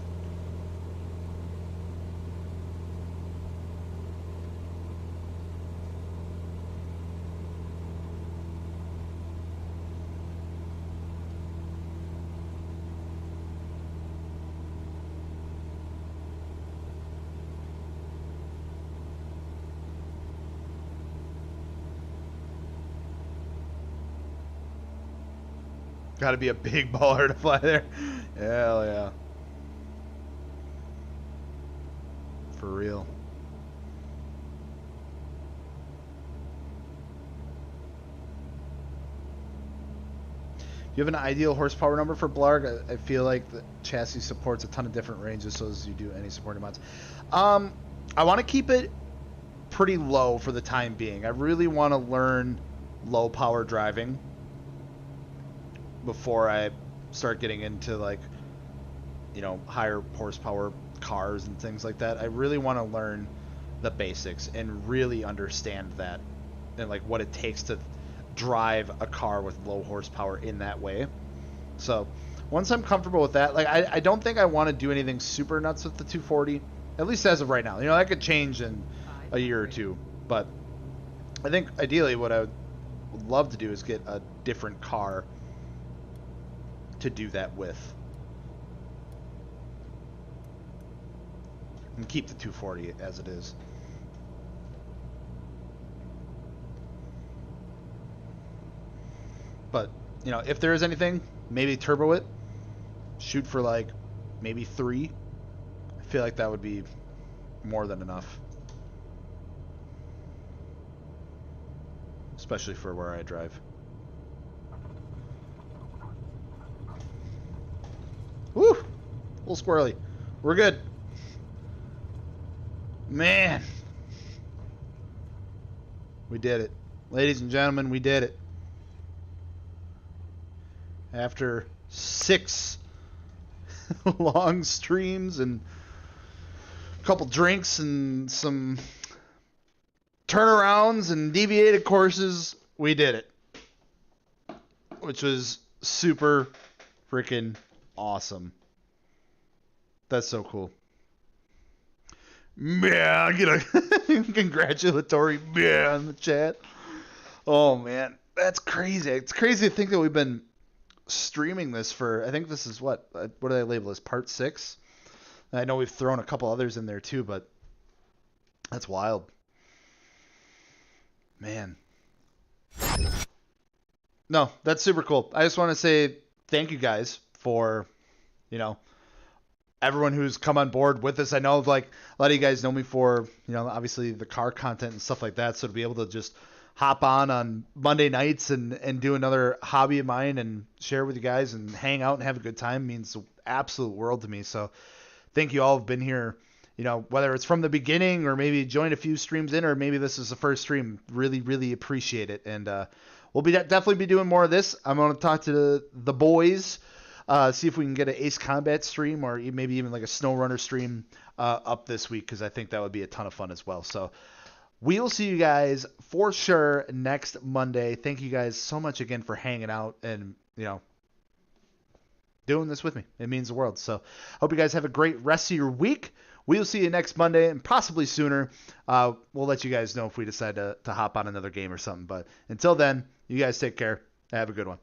[SPEAKER 5] Got to be a big baller to fly there. Hell yeah. For real. Do you have an ideal horsepower number for Blarg? I feel like the chassis supports a ton of different ranges, so as you do any supporting mods. I want to keep it pretty low for the time being. I really want to learn low power driving before I start getting into, like, you know, higher horsepower cars and things like that. I really want to learn the basics and really understand that and like what it takes to drive a car with low horsepower in that way. So once I'm comfortable with that, like I don't think I want to do anything super nuts with the 240, at least as of right now. You know, that could change in a year or two, but I think ideally what I would love to do is get a different car to do that with, and keep the 240 as it is. But, you know, if there is anything, maybe turbo it, shoot for like maybe 3. I feel like that would be more than enough, especially for where I drive. Woo! A little squirrely. We're good. Man. We did it. Ladies and gentlemen, we did it. After 6 long streams and a couple drinks and some turnarounds and deviated courses, we did it. Which was super freaking awesome. That's so cool. Yeah, get a congratulatory yeah in the chat. Oh man, that's crazy. It's crazy to think that we've been streaming this for, I think this is what do they label this, part 6? I know we've thrown a couple others in there too, but that's wild. Man. No, that's super cool. I just want to say thank you guys for, everyone who's come on board with this. I know like a lot of you guys know me for, obviously the car content and stuff like that. So to be able to just hop on Monday nights and do another hobby of mine and share with you guys and hang out and have a good time means the absolute world to me. So thank you all have been here, whether it's from the beginning or maybe joined a few streams in, or maybe this is the first stream. Really, really appreciate it. And we'll definitely be doing more of this. I'm going to talk to the boys, see if we can get an Ace Combat stream or maybe even like a Snow Runner stream up this week, because I think that would be a ton of fun as well. So we'll see you guys for sure next Monday. Thank you guys so much again for hanging out and, doing this with me. It means the world. So hope you guys have a great rest of your week. We'll see you next Monday and possibly sooner. We'll let you guys know if we decide to hop on another game or something. But until then, you guys take care. Have a good one.